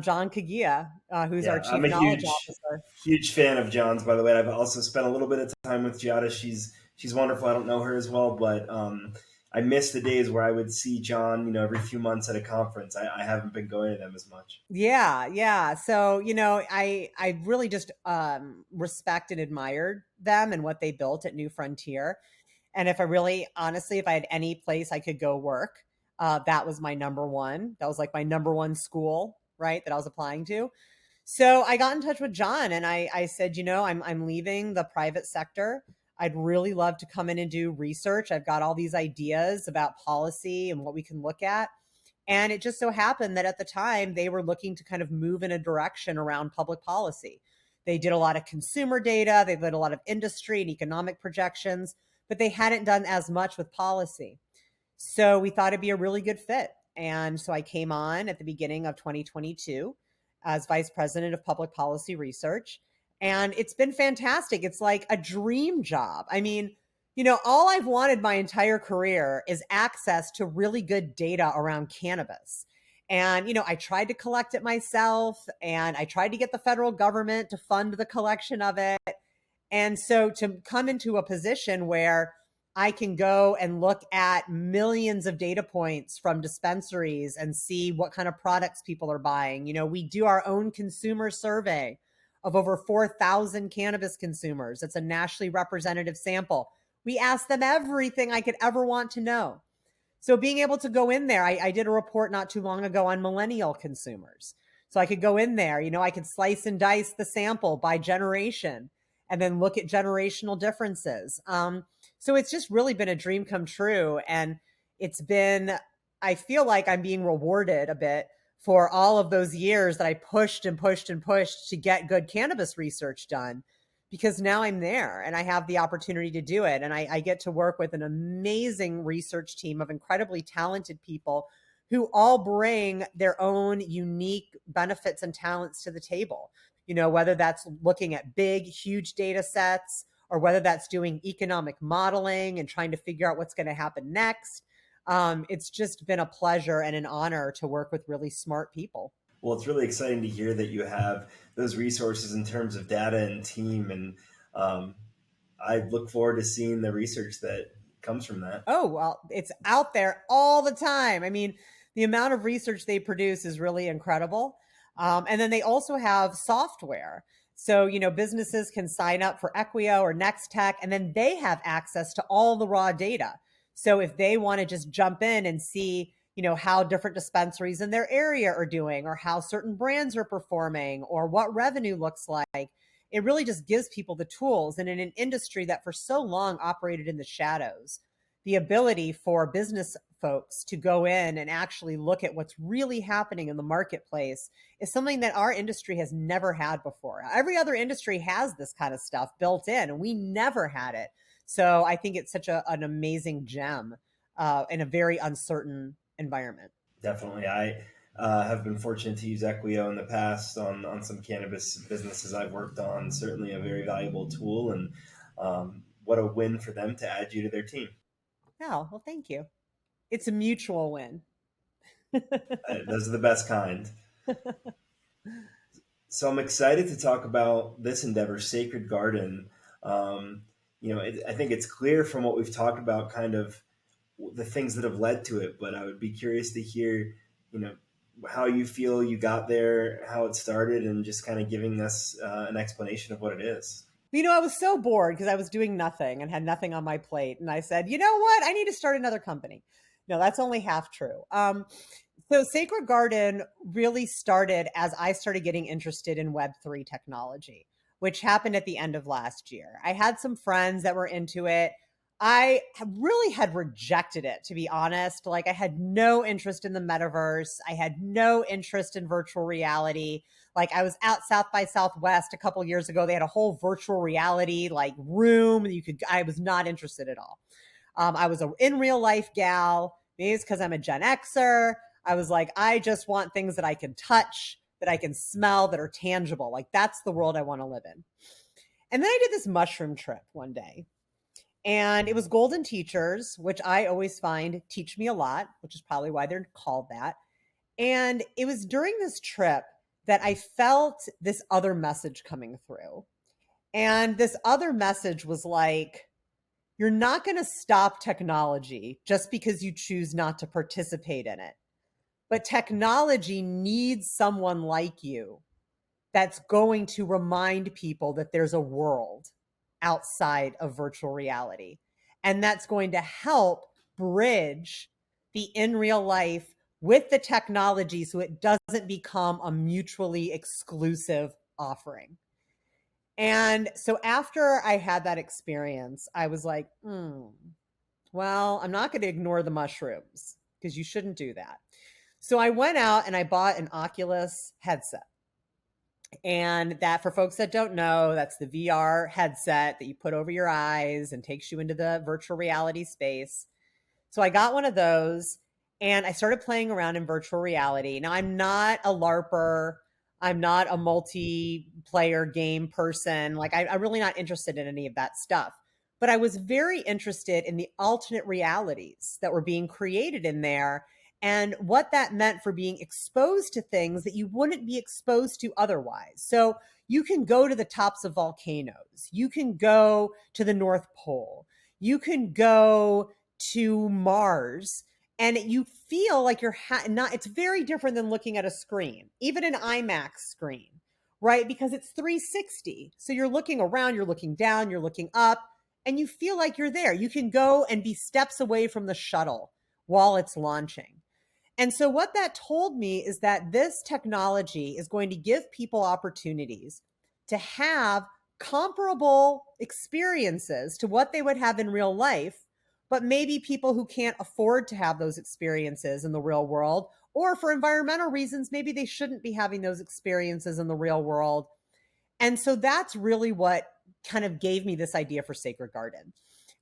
John Kagia, who's our chief knowledge officer. Huge fan of John's, by the way. I've also spent a little bit of time with Giada. She's wonderful. I don't know her as well, but I miss the days where I would see John, you know, every few months at a conference. I haven't been going to them as much. Yeah. So, you know, I really just respect and admired them and what they built at New Frontier. And if I really, honestly, if I had any place I could go work, that was my number one. That was like my number one school, right, that I was applying to. So I got in touch with John and I said, you know, I'm leaving the private sector. I'd really love to come in and do research. I've got all these ideas about policy and what we can look at. And it just so happened that at the time they were looking to kind of move in a direction around public policy. They did a lot of consumer data. They did a lot of industry and economic projections, but they hadn't done as much with policy. So we thought it'd be a really good fit. And so I came on at the beginning of 2022 as Vice President of Public Policy Research. And it's been fantastic. It's like a dream job. I mean, you know, all I've wanted my entire career is access to really good data around cannabis. And, you know, I tried to collect it myself and I tried to get the federal government to fund the collection of it. And so to come into a position where I can go and look at millions of data points from dispensaries and see what kind of products people are buying. You know, we do our own consumer survey of over 4,000 cannabis consumers. It's a nationally representative sample. We ask them everything I could ever want to know. So being able to go in there, I did a report not too long ago on millennial consumers. So I could go in there, you know, I could slice and dice the sample by generation and then look at generational differences. So it's just really been a dream come true. And it's been, I feel like I'm being rewarded a bit for all of those years that I pushed and pushed and pushed to get good cannabis research done, because now I'm there and I have the opportunity to do it. And I get to work with an amazing research team of incredibly talented people who all bring their own unique benefits and talents to the table. You know, whether that's looking at big, huge data sets or whether that's doing economic modeling and trying to figure out what's going to happen next. It's just been a pleasure and an honor to work with really smart people. Well, it's really exciting to hear that you have those resources in terms of data and team. And I look forward to seeing the research that comes from that. Oh, well, it's out there all the time. I mean, the amount of research they produce is really incredible. And then they also have software. So, you know, businesses can sign up for Equio or Nextech, and then they have access to all the raw data. So if they want to just jump in and see, you know, how different dispensaries in their area are doing or how certain brands are performing or what revenue looks like, it really just gives people the tools. And in an industry that for so long operated in the shadows, the ability for business folks to go in and actually look at what's really happening in the marketplace is something that our industry has never had before. Every other industry has this kind of stuff built in, and we never had it. So I think it's such an amazing gem in a very uncertain environment. Definitely. I have been fortunate to use Equio in the past on some cannabis businesses I've worked on. Certainly a very valuable tool, and what a win for them to add you to their team. Oh, well, thank you. It's a mutual win. Those are the best kind. So I'm excited to talk about this endeavor, Sacred Garden. Um, I think it's clear from what we've talked about, kind of the things that have led to it. But I would be curious to hear, how you feel you got there, how it started, and just kind of giving us an explanation of what it is. I was so bored because I was doing nothing and had nothing on my plate. And I said, you know what? I need to start another company. No, that's only half true. So Sacred Garden really started as I started getting interested in Web3 technology, which happened at the end of last year. I had some friends that were into it. I really had rejected it, to be honest. Like, I had no interest in the metaverse. I had no interest in virtual reality. Like, I was out South by Southwest a couple years ago. They had a whole virtual reality like room. I was not interested at all. I was an in real life gal. Maybe it's because I'm a Gen Xer. I was like, I just want things that I can touch, that I can smell, that are tangible. Like, that's the world I want to live in. And then I did this mushroom trip one day. And it was Golden Teachers, which I always find teach me a lot, which is probably why they're called that. And it was during this trip that I felt this other message coming through. And this other message was like, you're not going to stop technology just because you choose not to participate in it. But technology needs someone like you that's going to remind people that there's a world outside of virtual reality. And that's going to help bridge the in real life with the technology so it doesn't become a mutually exclusive offering. And so after I had that experience, I was like, well, I'm not going to ignore the mushrooms because you shouldn't do that. So I went out and I bought an Oculus headset. And that, for folks that don't know, that's the VR headset that you put over your eyes and takes you into the virtual reality space. So I got one of those and I started playing around in virtual reality. Now, I'm not a LARPer. I'm not a multiplayer game person. Like, I'm really not interested in any of that stuff. But I was very interested in the alternate realities that were being created in there and what that meant for being exposed to things that you wouldn't be exposed to otherwise. So you can go to the tops of volcanoes. You can go to the North Pole. You can go to Mars. And you feel like you're it's very different than looking at a screen, even an IMAX screen, right? Because it's 360. So you're looking around, you're looking down, you're looking up, and you feel like you're there. You can go and be steps away from the shuttle while it's launching. And so what that told me is that this technology is going to give people opportunities to have comparable experiences to what they would have in real life, but maybe people who can't afford to have those experiences in the real world, or for environmental reasons, maybe they shouldn't be having those experiences in the real world. And so that's really what kind of gave me this idea for Sacred Garden,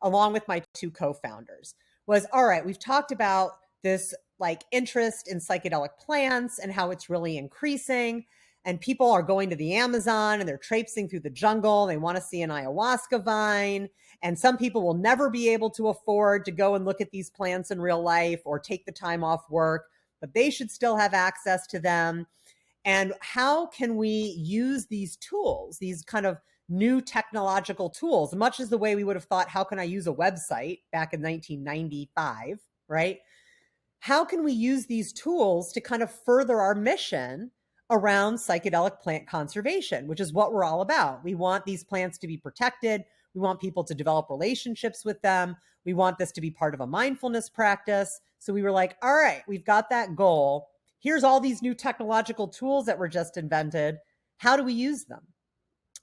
along with my two co-founders, was, all right, we've talked about this like interest in psychedelic plants and how it's really increasing. And people are going to the Amazon and they're traipsing through the jungle. They want to see an ayahuasca vine. And some people will never be able to afford to go and look at these plants in real life or take the time off work, but they should still have access to them. And how can we use these tools, these kind of new technological tools, much as the way we would have thought, how can I use a website back in 1995, right? How can we use these tools to kind of further our mission around psychedelic plant conservation, which is what we're all about? We want these plants to be protected. We want people to develop relationships with them. We want this to be part of a mindfulness practice. So we were like, all right, we've got that goal. Here's all these new technological tools that were just invented. How do we use them?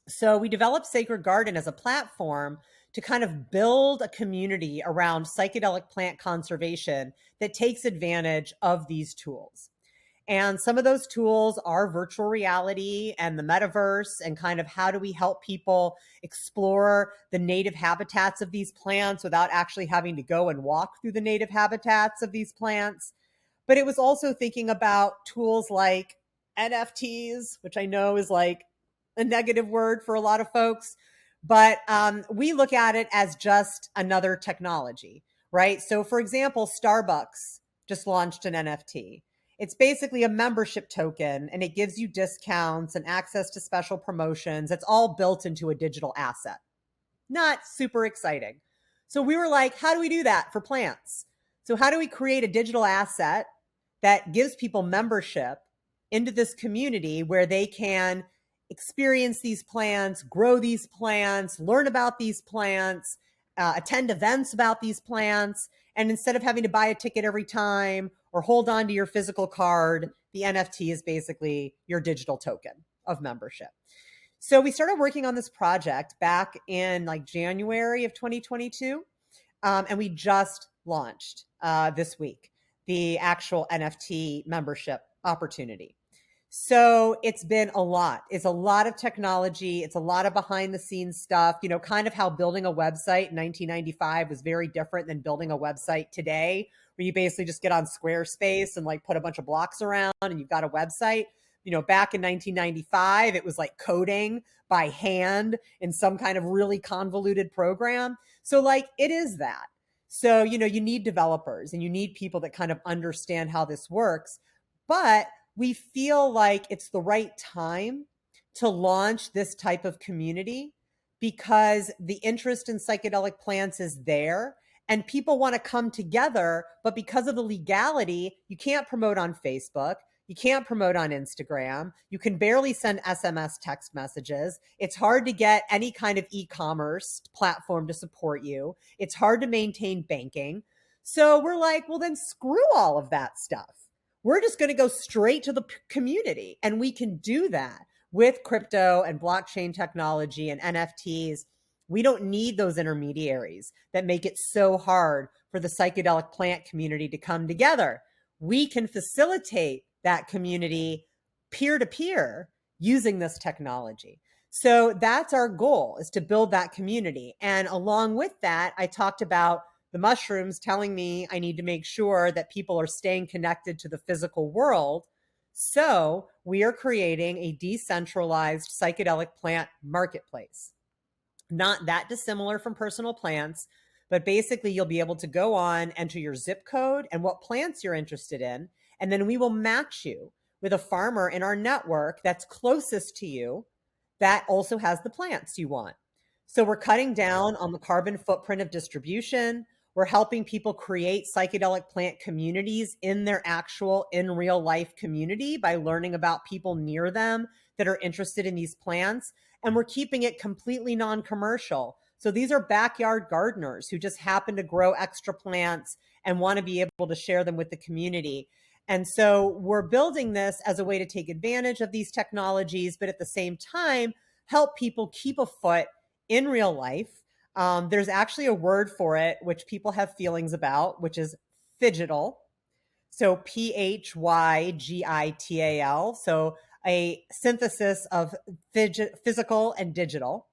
So we developed Sacred Garden as a platform to kind of build a community around psychedelic plant conservation that takes advantage of these tools. And some of those tools are virtual reality and the metaverse, and kind of how do we help people explore the native habitats of these plants without actually having to go and walk through the native habitats of these plants. But it was also thinking about tools like NFTs, which I know is like a negative word for a lot of folks. But we look at it as just another technology, right? So, for example, Starbucks just launched an NFT. It's basically a membership token, and it gives you discounts and access to special promotions. It's all built into a digital asset. Not super exciting. So we were like, how do we do that for plants? So, how do we create a digital asset that gives people membership into this community where they can experience these plants, grow these plants, learn about these plants, attend events about these plants? And instead of having to buy a ticket every time or hold on to your physical card, the NFT is basically your digital token of membership. So we started working on this project back in like January of 2022. And we just launched this week the actual NFT membership opportunity. So it's been a lot. It's a lot of technology. It's a lot of behind the scenes stuff, kind of how building a website in 1995 was very different than building a website today, where you basically just get on Squarespace and like put a bunch of blocks around and you've got a website. Back in 1995, it was like coding by hand in some kind of really convoluted program. So like it is that. So, you need developers and you need people that kind of understand how this works. But we feel like it's the right time to launch this type of community because the interest in psychedelic plants is there and people want to come together. But because of the legality, you can't promote on Facebook. You can't promote on Instagram. You can barely send SMS text messages. It's hard to get any kind of e-commerce platform to support you. It's hard to maintain banking. So we're like, well, then screw all of that stuff. We're just going to go straight to the community. And we can do that with crypto and blockchain technology and NFTs. We don't need those intermediaries that make it so hard for the psychedelic plant community to come together. We can facilitate that community peer to peer using this technology. So that's our goal, is to build that community. And along with that, I talked about the mushrooms telling me I need to make sure that people are staying connected to the physical world. So we are creating a decentralized psychedelic plant marketplace. Not that dissimilar from personal plants, but basically you'll be able to go on, enter your zip code and what plants you're interested in, and then we will match you with a farmer in our network that's closest to you that also has the plants you want. So we're cutting down on the carbon footprint of distribution. We're helping people create psychedelic plant communities in their actual, in real life community by learning about people near them that are interested in these plants. And we're keeping it completely non-commercial. So these are backyard gardeners who just happen to grow extra plants and want to be able to share them with the community. And so we're building this as a way to take advantage of these technologies, but at the same time, help people keep a foot in real life. There's actually a word for it, which people have feelings about, which is phygital. So PHYGITAL. So a synthesis of physical and digital.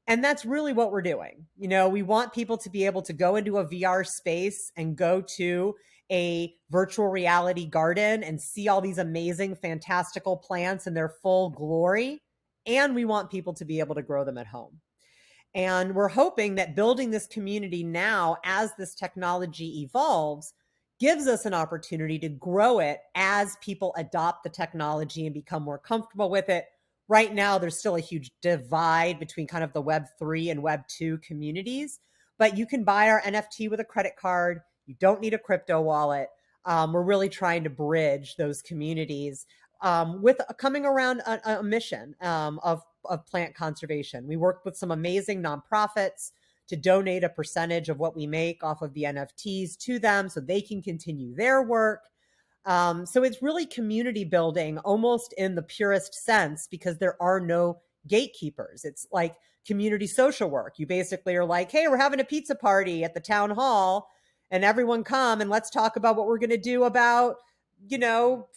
And that's really what we're doing. We want people to be able to go into a VR space and go to a virtual reality garden and see all these amazing, fantastical plants in their full glory. And we want people to be able to grow them at home. And we're hoping that building this community now, as this technology evolves, gives us an opportunity to grow it as people adopt the technology and become more comfortable with it. Right now, there's still a huge divide between kind of the Web3 and Web2 communities, but you can buy our NFT with a credit card. You don't need a crypto wallet. We're really trying to bridge those communities with coming around a mission of plant conservation. We work with some amazing nonprofits to donate a percentage of what we make off of the NFTs to them so they can continue their work. So it's really community building almost in the purest sense because there are no gatekeepers. It's like community social work. You basically are like, hey, we're having a pizza party at the town hall and everyone come and let's talk about what we're going to do about,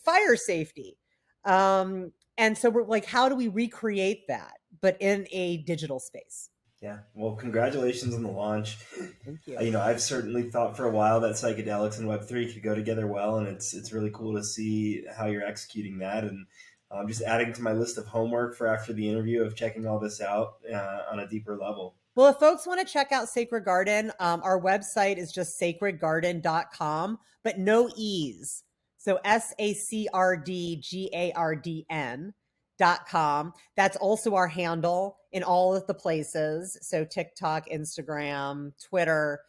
fire safety. And so we're like, how do we recreate that, but in a digital space? Yeah. Well, congratulations on the launch. Thank you. I've certainly thought for a while that psychedelics and Web3 could go together well, and it's really cool to see how you're executing that. And I'm just adding to my list of homework for after the interview of checking all this out on a deeper level. Well, if folks want to check out Sacred Garden, our website is just sacredgarden.com, but no E's. So SACRDGARDN.com. That's also our handle in all of the places. So TikTok, Instagram, Twitter,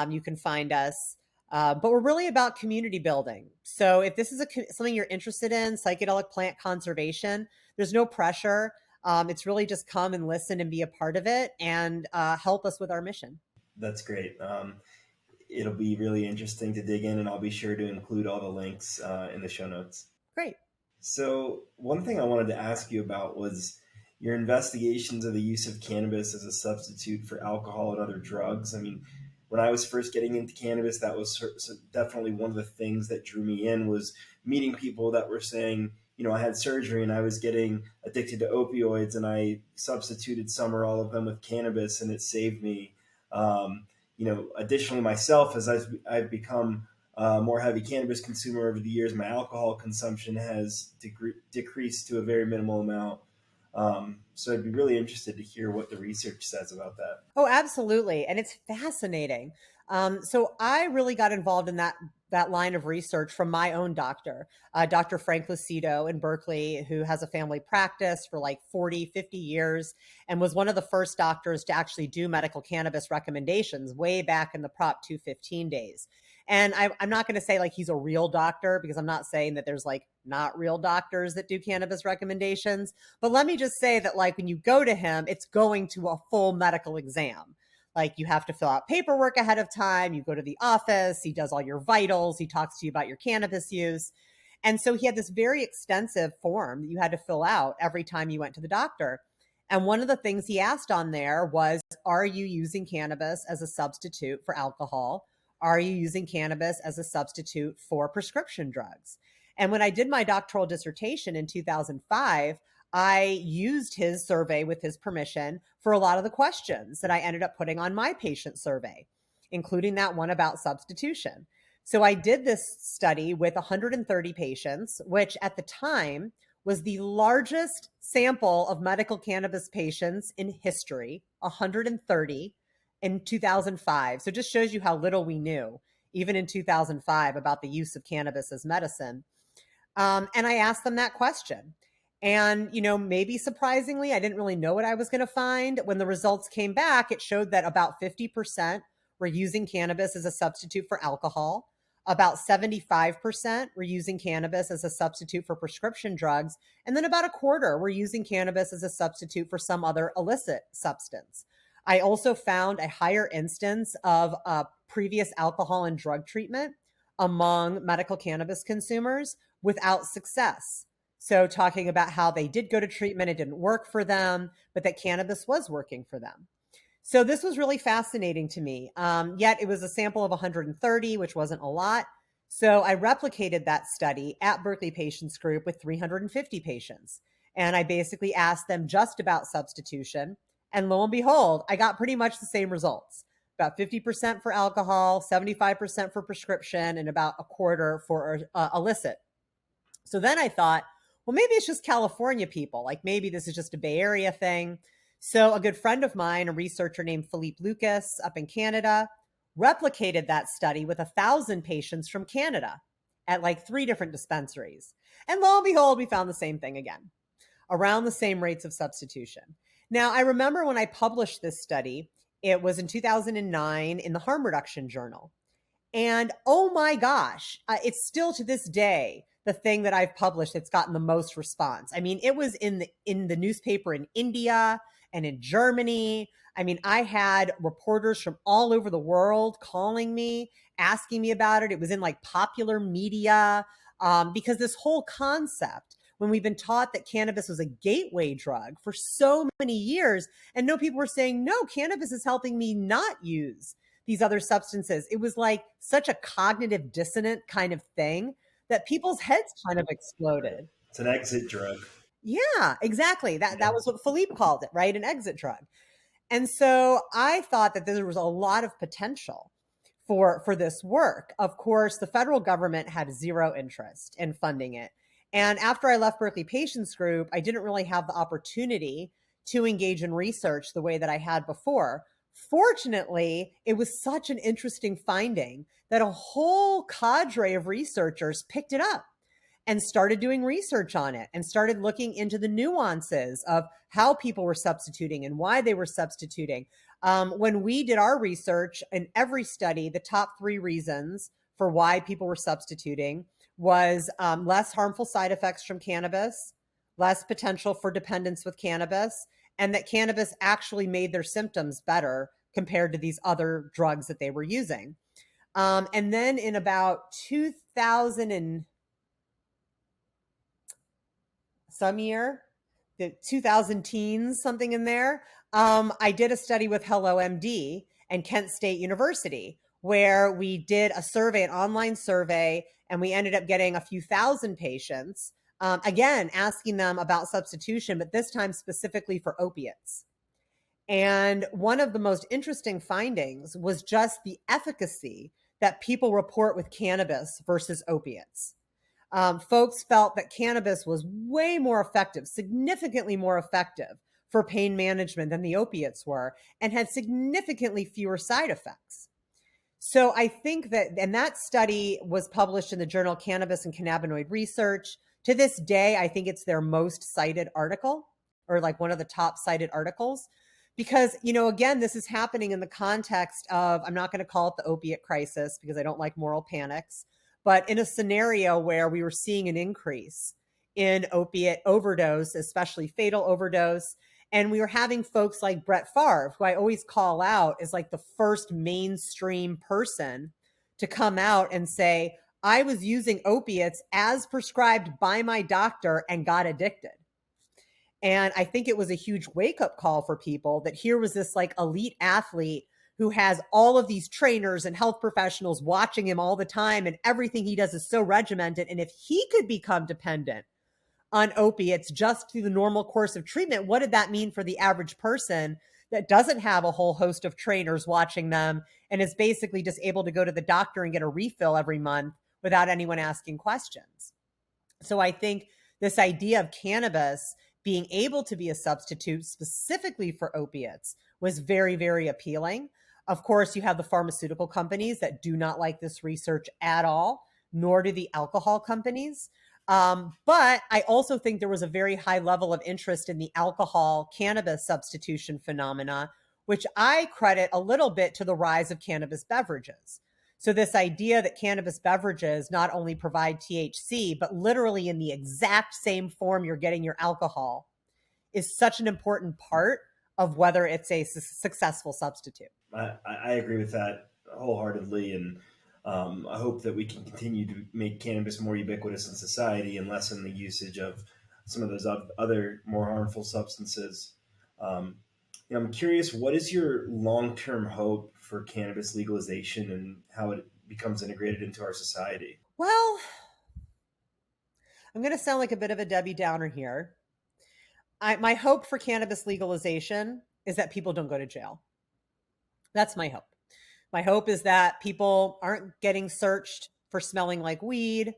you can find us. But we're really about community building. So if this is something you're interested in, psychedelic plant conservation, there's no pressure. It's really just come and listen and be a part of it and help us with our mission. That's great. It'll be really interesting to dig in, and I'll be sure to include all the links in the show notes. Great. So one thing I wanted to ask you about was your investigations of the use of cannabis as a substitute for alcohol and other drugs. I mean, when I was first getting into cannabis, that was definitely one of the things that drew me in, was meeting people that were saying, I had surgery and I was getting addicted to opioids, and I substituted some or all of them with cannabis, and it saved me. Additionally, myself, as I've become a more heavy cannabis consumer over the years, my alcohol consumption has decreased to a very minimal amount. So I'd be really interested to hear what the research says about that. Oh, absolutely. And it's fascinating. So I really got involved in that line of research from my own doctor, Dr. Frank Lucido in Berkeley, who has a family practice for like 40, 50 years and was one of the first doctors to actually do medical cannabis recommendations way back in the Prop 215 days. And I'm not going to say like he's a real doctor, because I'm not saying that there's like not real doctors that do cannabis recommendations. But let me just say that like when you go to him, it's going to a full medical exam. Like you have to fill out paperwork ahead of time. You go to the office, he does all your vitals, he talks to you about your cannabis use. And so he had this very extensive form that you had to fill out every time you went to the doctor. And one of the things he asked on there was, are you using cannabis as a substitute for alcohol? Are you using cannabis as a substitute for prescription drugs? And when I did my doctoral dissertation in 2005, I used his survey with his permission for a lot of the questions that I ended up putting on my patient survey, including that one about substitution. So I did this study with 130 patients, which at the time was the largest sample of medical cannabis patients in history, 130 in 2005. So it just shows you how little we knew, even in 2005, about the use of cannabis as medicine. And I asked them that question. And, maybe surprisingly, I didn't really know what I was going to find. When the results came back, it showed that about 50% were using cannabis as a substitute for alcohol. About 75% were using cannabis as a substitute for prescription drugs. And then about a quarter were using cannabis as a substitute for some other illicit substance. I also found a higher instance of previous alcohol and drug treatment among medical cannabis consumers without success. So talking about how they did go to treatment, it didn't work for them, but that cannabis was working for them. So this was really fascinating to me. Yet it was a sample of 130, which wasn't a lot. So I replicated that study at Berkeley Patients Group with 350 patients. And I basically asked them just about substitution. And lo and behold, I got pretty much the same results. About 50% for alcohol, 75% for prescription, and about a quarter for illicit. So then I thought, well, maybe it's just California people. Like maybe this is just a Bay Area thing. So a good friend of mine, a researcher named Philippe Lucas up in Canada, replicated that study with 1,000 patients from Canada at like 3 different dispensaries. And lo and behold, we found the same thing again, around the same rates of substitution. Now, I remember when I published this study, it was in 2009 in the Harm Reduction Journal. And oh my gosh, it's still to this day the thing that I've published that's gotten the most response. I mean, it was in the newspaper in India and in Germany. I mean, I had reporters from all over the world calling me, asking me about it. It was in like popular media, because this whole concept when we've been taught that cannabis was a gateway drug for so many years. And no, people were saying, no, cannabis is helping me not use these other substances. It was like such a cognitive dissonant kind of thing that people's heads kind of exploded. It's an exit drug. Yeah, exactly. That Yeah. that was what Philippe called it, right? An exit drug. And so I thought that there was a lot of potential for this work. Of course, the federal government had zero interest in funding it. And after I left Berkeley Patients Group, I didn't really have the opportunity to engage in research the way that I had before. Fortunately, it was such an interesting finding that a whole cadre of researchers picked it up and started doing research on it and started looking into the nuances of how people were substituting and why they were substituting. When we did our research in every study, the top 3 reasons for why people were substituting was less harmful side effects from cannabis, less potential for dependence with cannabis, and that cannabis actually made their symptoms better compared to these other drugs that they were using. And then in about 2000 and some year, the 2000 teens, something in there. I did a study with Hello MD and Kent State University where we did a survey, an online survey, and we ended up getting a few thousand patients, again, asking them about substitution, but this time specifically for opiates. And one of the most interesting findings was just the efficacy that people report with cannabis versus opiates. Folks felt that cannabis was way more effective, significantly more effective for pain management than the opiates were, and had significantly fewer side effects. So I think that, and that study was published in the journal Cannabis and Cannabinoid Research. To this day, I think it's their most cited article, or like one of the top cited articles. Because, again, this is happening in the context of, I'm not going to call it the opiate crisis because I don't like moral panics, but in a scenario where we were seeing an increase in opiate overdose, especially fatal overdose. And we were having folks like Brett Favre, who I always call out as like the first mainstream person to come out and say, I was using opiates as prescribed by my doctor and got addicted. And I think it was a huge wake-up call for people that here was this like elite athlete who has all of these trainers and health professionals watching him all the time, and everything he does is so regimented. And if he could become dependent on opiates just through the normal course of treatment, what did that mean for the average person that doesn't have a whole host of trainers watching them and is basically just able to go to the doctor and get a refill every month without anyone asking questions? So I think this idea of cannabis being able to be a substitute specifically for opiates was very, very appealing. Of course, you have the pharmaceutical companies that do not like this research at all, nor do the alcohol companies. But I also think there was a very high level of interest in the alcohol cannabis substitution phenomena, which I credit a little bit to the rise of cannabis beverages. So this idea that cannabis beverages not only provide THC, but literally in the exact same form you're getting your alcohol is such an important part of whether it's a successful substitute. I agree with that wholeheartedly. And I hope that we can continue to make cannabis more ubiquitous in society and lessen the usage of some of those other more harmful substances. I'm curious, what is your long-term hope for cannabis legalization and how it becomes integrated into our society? Well, I'm going to sound like a bit of a Debbie Downer here. My hope for cannabis legalization is that people don't go to jail. That's my hope. My hope is that people aren't getting searched for smelling like weed.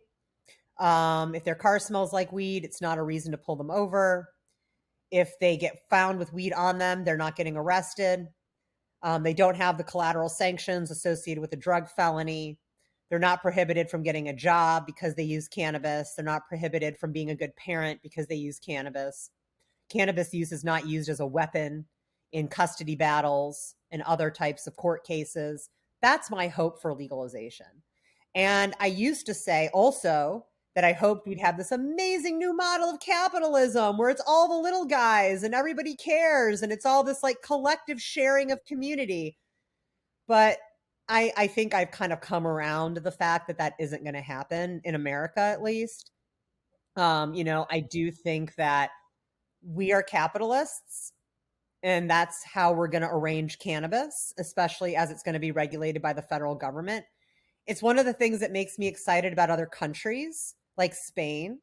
If their car smells like weed, it's not a reason to pull them over. If they get found with weed on them, they're not getting arrested. They don't have the collateral sanctions associated with a drug felony. They're not prohibited from getting a job because they use cannabis. They're not prohibited from being a good parent because they use cannabis. Cannabis use is not used as a weapon in custody battles and other types of court cases. That's my hope for legalization. And I used to say also that I hoped we'd have this amazing new model of capitalism where it's all the little guys and everybody cares and it's all this like collective sharing of community. But I think I've kind of come around to the fact that that isn't going to happen in America, at least. I do think that we are capitalists, and that's how we're going to arrange cannabis, especially as it's going to be regulated by the federal government. It's one of the things that makes me excited about other countries like Spain,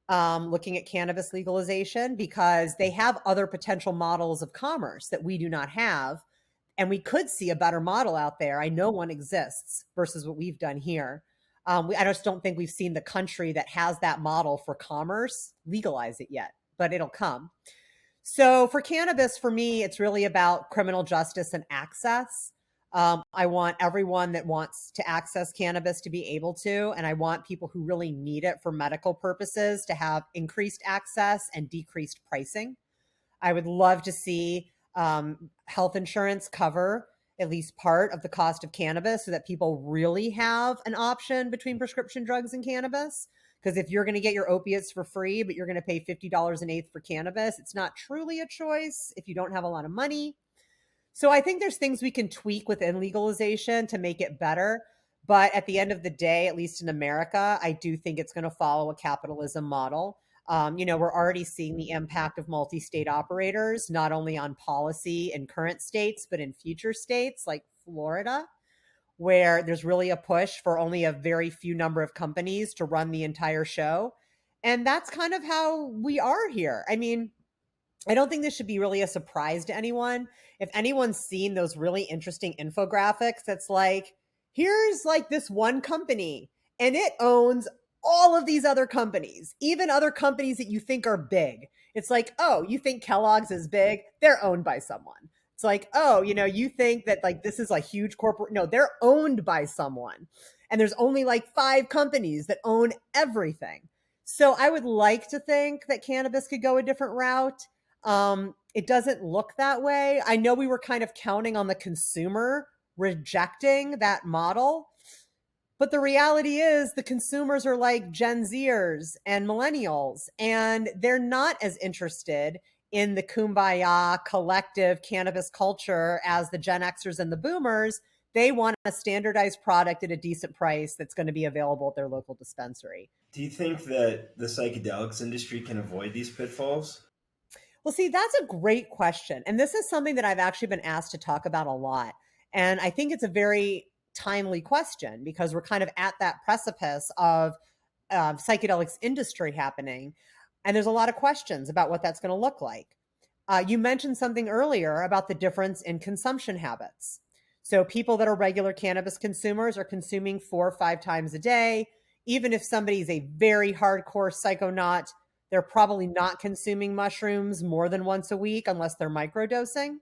looking at cannabis legalization, because they have other potential models of commerce that we do not have. And we could see a better model out there. I know one exists versus what we've done here. I just don't think we've seen the country that has that model for commerce legalize it yet, but it'll come. So for cannabis, for me, it's really about criminal justice and access. I want everyone that wants to access cannabis to be able to, and I want people who really need it for medical purposes to have increased access and decreased pricing. I would love to see health insurance cover at least part of the cost of cannabis so that people really have an option between prescription drugs and cannabis. Because if you're going to get your opiates for free, but you're going to pay $50 an eighth for cannabis, it's not truly a choice if you don't have a lot of money. So I think there's things we can tweak within legalization to make it better. But at the end of the day, at least in America, I do think it's going to follow a capitalism model. We're already seeing the impact of multi-state operators, not only on policy in current states, but in future states like Florida, where there's really a push for only a very few number of companies to run the entire show. And that's kind of how we are here. I mean, I don't think this should be really a surprise to anyone. If anyone's seen those really interesting infographics, that's like, here's like this one company and it owns all of these other companies, even other companies that you think are big. It's like, oh, you think Kellogg's is big? They're owned by someone. It's like, oh, you think that like this is a huge corporate. No, they're owned by someone. And there's only like 5 companies that own everything. So I would like to think that cannabis could go a different route. It doesn't look that way. I know we were kind of counting on the consumer rejecting that model, but the reality is the consumers are like Gen Zers and millennials, and they're not as interested in the kumbaya collective cannabis culture as the Gen Xers and the boomers. They want a standardized product at a decent price that's going to be available at their local dispensary. Do you think that the psychedelics industry can avoid these pitfalls? Well, see, that's a great question. And this is something that I've actually been asked to talk about a lot. And I think it's a very timely question because we're kind of at that precipice of psychedelics industry happening. And there's a lot of questions about what that's going to look like. You mentioned something earlier about the difference in consumption habits. So people that are regular cannabis consumers are consuming 4 or 5 times a day. Even if somebody's a very hardcore psychonaut, they're probably not consuming mushrooms more than once a week unless they're microdosing.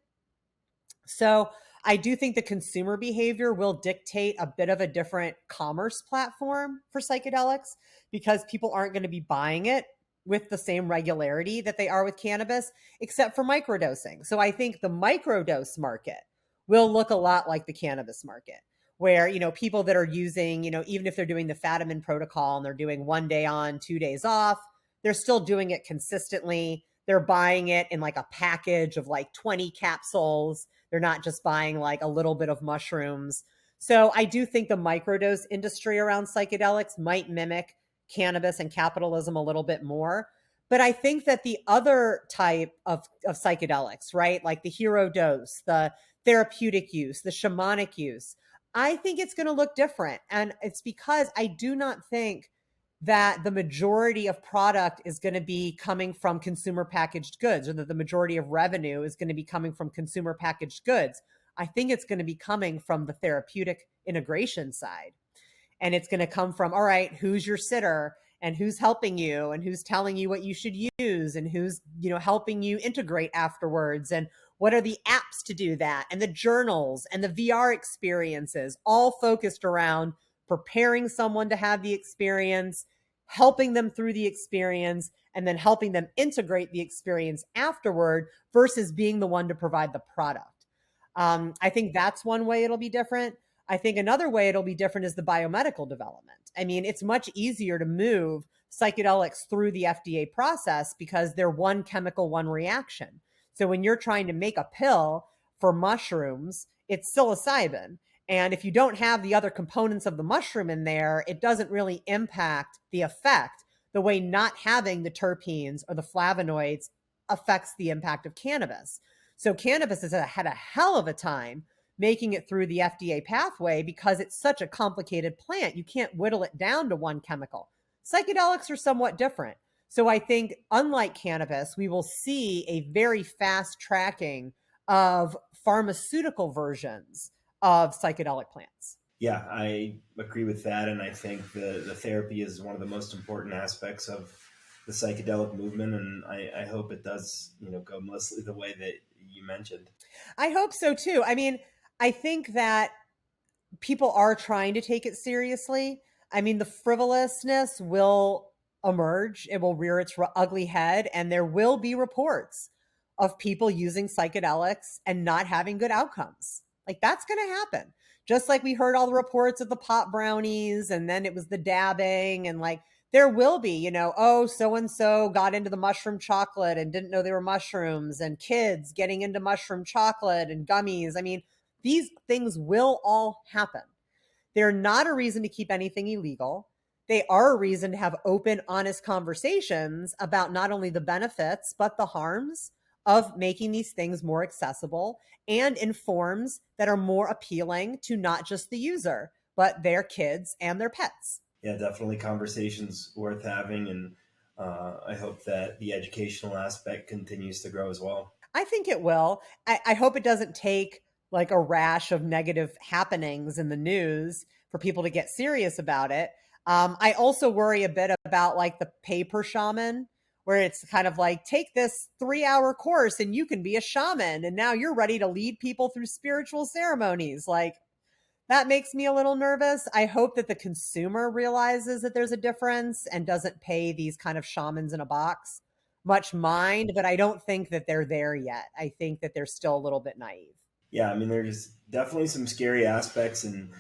So I do think the consumer behavior will dictate a bit of a different commerce platform for psychedelics because people aren't going to be buying it with the same regularity that they are with cannabis, except for microdosing. So I think the microdose market will look a lot like the cannabis market, where, people that are using, even if they're doing the Fadiman protocol and they're doing 1 day on, 2 days off, they're still doing it consistently. They're buying it in like a package of like 20 capsules. They're not just buying like a little bit of mushrooms. So I do think the microdose industry around psychedelics might mimic cannabis and capitalism a little bit more. But I think that the other type of psychedelics, right, like the hero dose, the therapeutic use, the shamanic use, I think it's going to look different. And it's because I do not think that the majority of product is going to be coming from consumer packaged goods, or that the majority of revenue is going to be coming from consumer packaged goods. I think it's going to be coming from the therapeutic integration side. And it's going to come from, all right, who's your sitter and who's helping you and who's telling you what you should use and who's, helping you integrate afterwards, and what are the apps to do that, and the journals and the VR experiences, all focused around preparing someone to have the experience, helping them through the experience, and then helping them integrate the experience afterward versus being the one to provide the product. I think that's one way it'll be different. I think another way it'll be different is the biomedical development. I mean, it's much easier to move psychedelics through the FDA process because they're one chemical, one reaction. So when you're trying to make a pill for mushrooms, it's psilocybin. And if you don't have the other components of the mushroom in there, it doesn't really impact the effect. the way not having the terpenes or the flavonoids affects the impact of cannabis. So cannabis has had a hell of a time making it through the FDA pathway because it's such a complicated plant. You can't whittle it down to one chemical. Psychedelics are somewhat different. So I think, unlike cannabis, we will see a very fast tracking of pharmaceutical versions of psychedelic plants. Yeah, I agree with that, and I think the therapy is one of the most important aspects of the psychedelic movement, and I hope it does, go mostly the way that you mentioned. I hope so too. I mean, I think that people are trying to take it seriously. I mean, the frivolousness will emerge, it will rear its ugly head, and there will be reports of people using psychedelics and not having good outcomes. Like, that's going to happen. Just like we heard all the reports of the pot brownies, and then it was the dabbing, and like, there will be, oh, so and so got into the mushroom chocolate and didn't know they were mushrooms, and kids getting into mushroom chocolate and gummies. I mean, these things will all happen. They're not a reason to keep anything illegal. They are a reason to have open, honest conversations about not only the benefits, but the harms of making these things more accessible and in forms that are more appealing to not just the user, but their kids and their pets. Yeah, definitely conversations worth having, and I hope that the educational aspect continues to grow as well. I think it will. I hope it doesn't take like a rash of negative happenings in the news for people to get serious about it. I also worry a bit about like the pay per shaman, where it's kind of like, take this 3-hour course and you can be a shaman. And now you're ready to lead people through spiritual ceremonies. Like, that makes me a little nervous. I hope that the consumer realizes that there's a difference and doesn't pay these kind of shamans in a box much mind, but I don't think that they're there yet. I think that they're still a little bit naive. Yeah, I mean, there's definitely some scary aspects, and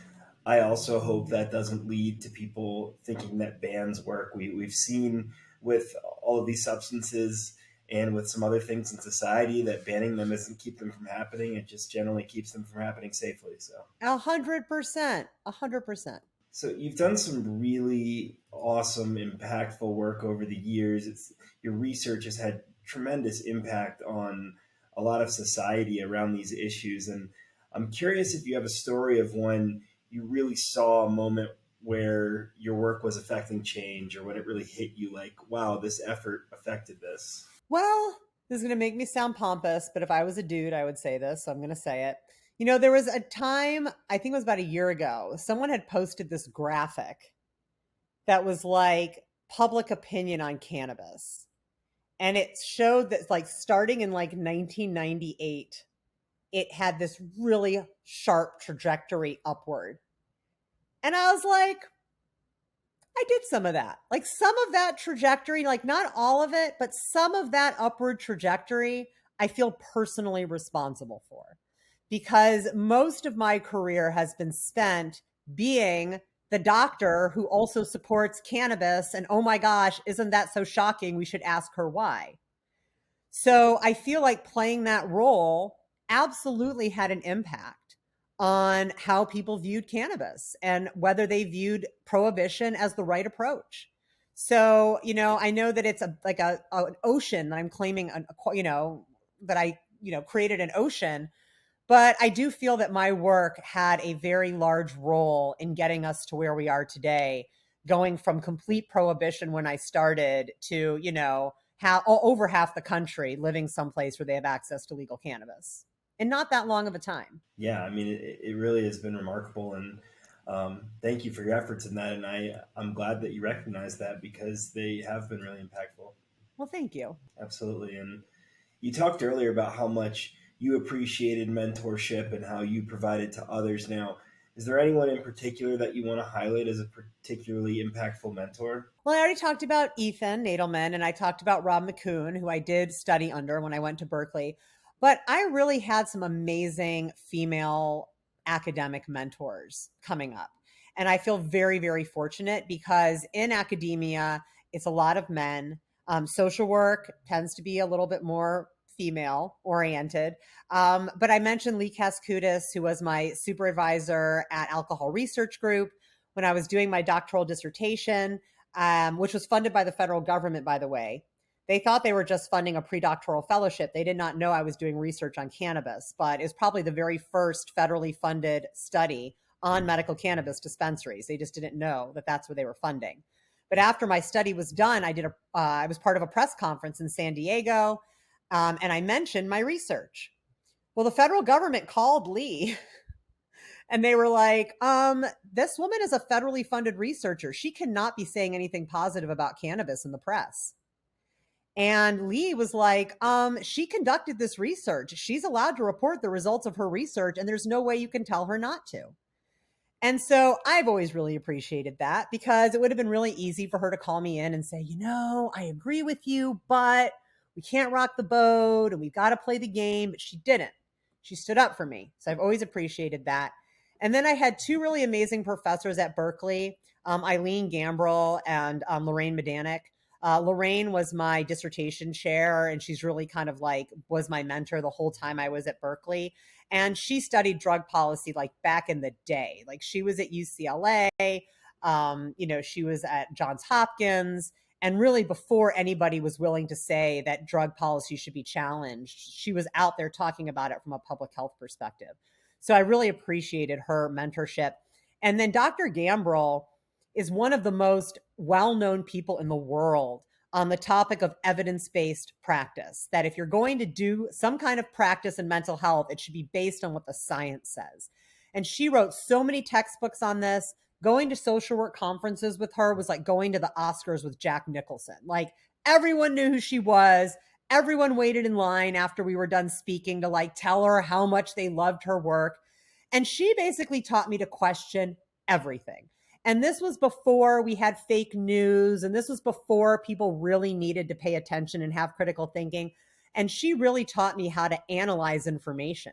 I also hope that doesn't lead to people thinking that bans work. We've seen with all of these substances and with some other things in society that banning them doesn't keep them from happening. It just generally keeps them from happening safely. So 100%, 100%. So you've done some really awesome, impactful work over the years. Your research has had tremendous impact on a lot of society around these issues. And I'm curious if you have a story of when you really saw a moment where your work was affecting change, or when it really hit you like, wow, this effort affected this. Well, this is going to make me sound pompous, but if I was a dude, I would say this. So I'm going to say it. There was a time, I think it was about a year ago, someone had posted this graphic that was like public opinion on cannabis. And it showed that, like, starting in like 1998, it had this really sharp trajectory upward. And I was like, I did some of that. Like, some of that trajectory, like not all of it, but some of that upward trajectory, I feel personally responsible for, because most of my career has been spent being the doctor who also supports cannabis. And oh my gosh, isn't that so shocking? We should ask her why. So I feel like playing that role absolutely had an impact on how people viewed cannabis and whether they viewed prohibition as the right approach. So, I know that it's an ocean that I'm claiming, that I, created an ocean, but I do feel that my work had a very large role in getting us to where we are today, going from complete prohibition when I started to, over half the country living someplace where they have access to legal cannabis in not that long of a time. Yeah, I mean, it really has been remarkable, and thank you for your efforts in that. And I'm glad that you recognize that, because they have been really impactful. Well, thank you. Absolutely. And you talked earlier about how much you appreciated mentorship and how you provided to others. Now, is there anyone in particular that you want to highlight as a particularly impactful mentor? Well, I already talked about Ethan Nadelman, and I talked about Rob McCoon, who I did study under when I went to Berkeley. But I really had some amazing female academic mentors coming up. And I feel very, very fortunate, because in academia, it's a lot of men. Social work tends to be a little bit more female oriented. But I mentioned Lee Kaskudis, who was my supervisor at Alcohol Research Group when I was doing my doctoral dissertation. which was funded by the federal government, by the way. They thought they were just funding a predoctoral fellowship. They did not know I was doing research on cannabis, but it's probably the very first federally funded study on medical cannabis dispensaries. They just didn't know that that's what they were funding. But after my study was done, I was part of a press conference in San Diego, and I mentioned my research. Well, the federal government called Lee and they were like, this woman is a federally funded researcher. She cannot be saying anything positive about cannabis in the press. And Lee was like, she conducted this research. She's allowed to report the results of her research, and there's no way you can tell her not to. And so I've always really appreciated that, because it would have been really easy for her to call me in and say, I agree with you, but we can't rock the boat and we've got to play the game. But she didn't. She stood up for me. So I've always appreciated that. And then I had two really amazing professors at Berkeley, Eileen Gambrill and Lorraine Medanek. Lorraine was my dissertation chair, and she's really kind of like was my mentor the whole time I was at Berkeley. And she studied drug policy like back in the day. Like she was at UCLA, she was at Johns Hopkins. And really, before anybody was willing to say that drug policy should be challenged, she was out there talking about it from a public health perspective. So I really appreciated her mentorship. And then Dr. Gambrill is one of the most well-known people in the world on the topic of evidence-based practice, that if you're going to do some kind of practice in mental health, it should be based on what the science says. And she wrote so many textbooks on this. Going to social work conferences with her was like going to the Oscars with Jack Nicholson. Like everyone knew who she was. Everyone waited in line after we were done speaking to like tell her how much they loved her work. And she basically taught me to question everything. And this was before we had fake news, and this was before people really needed to pay attention and have critical thinking. And she really taught me how to analyze information.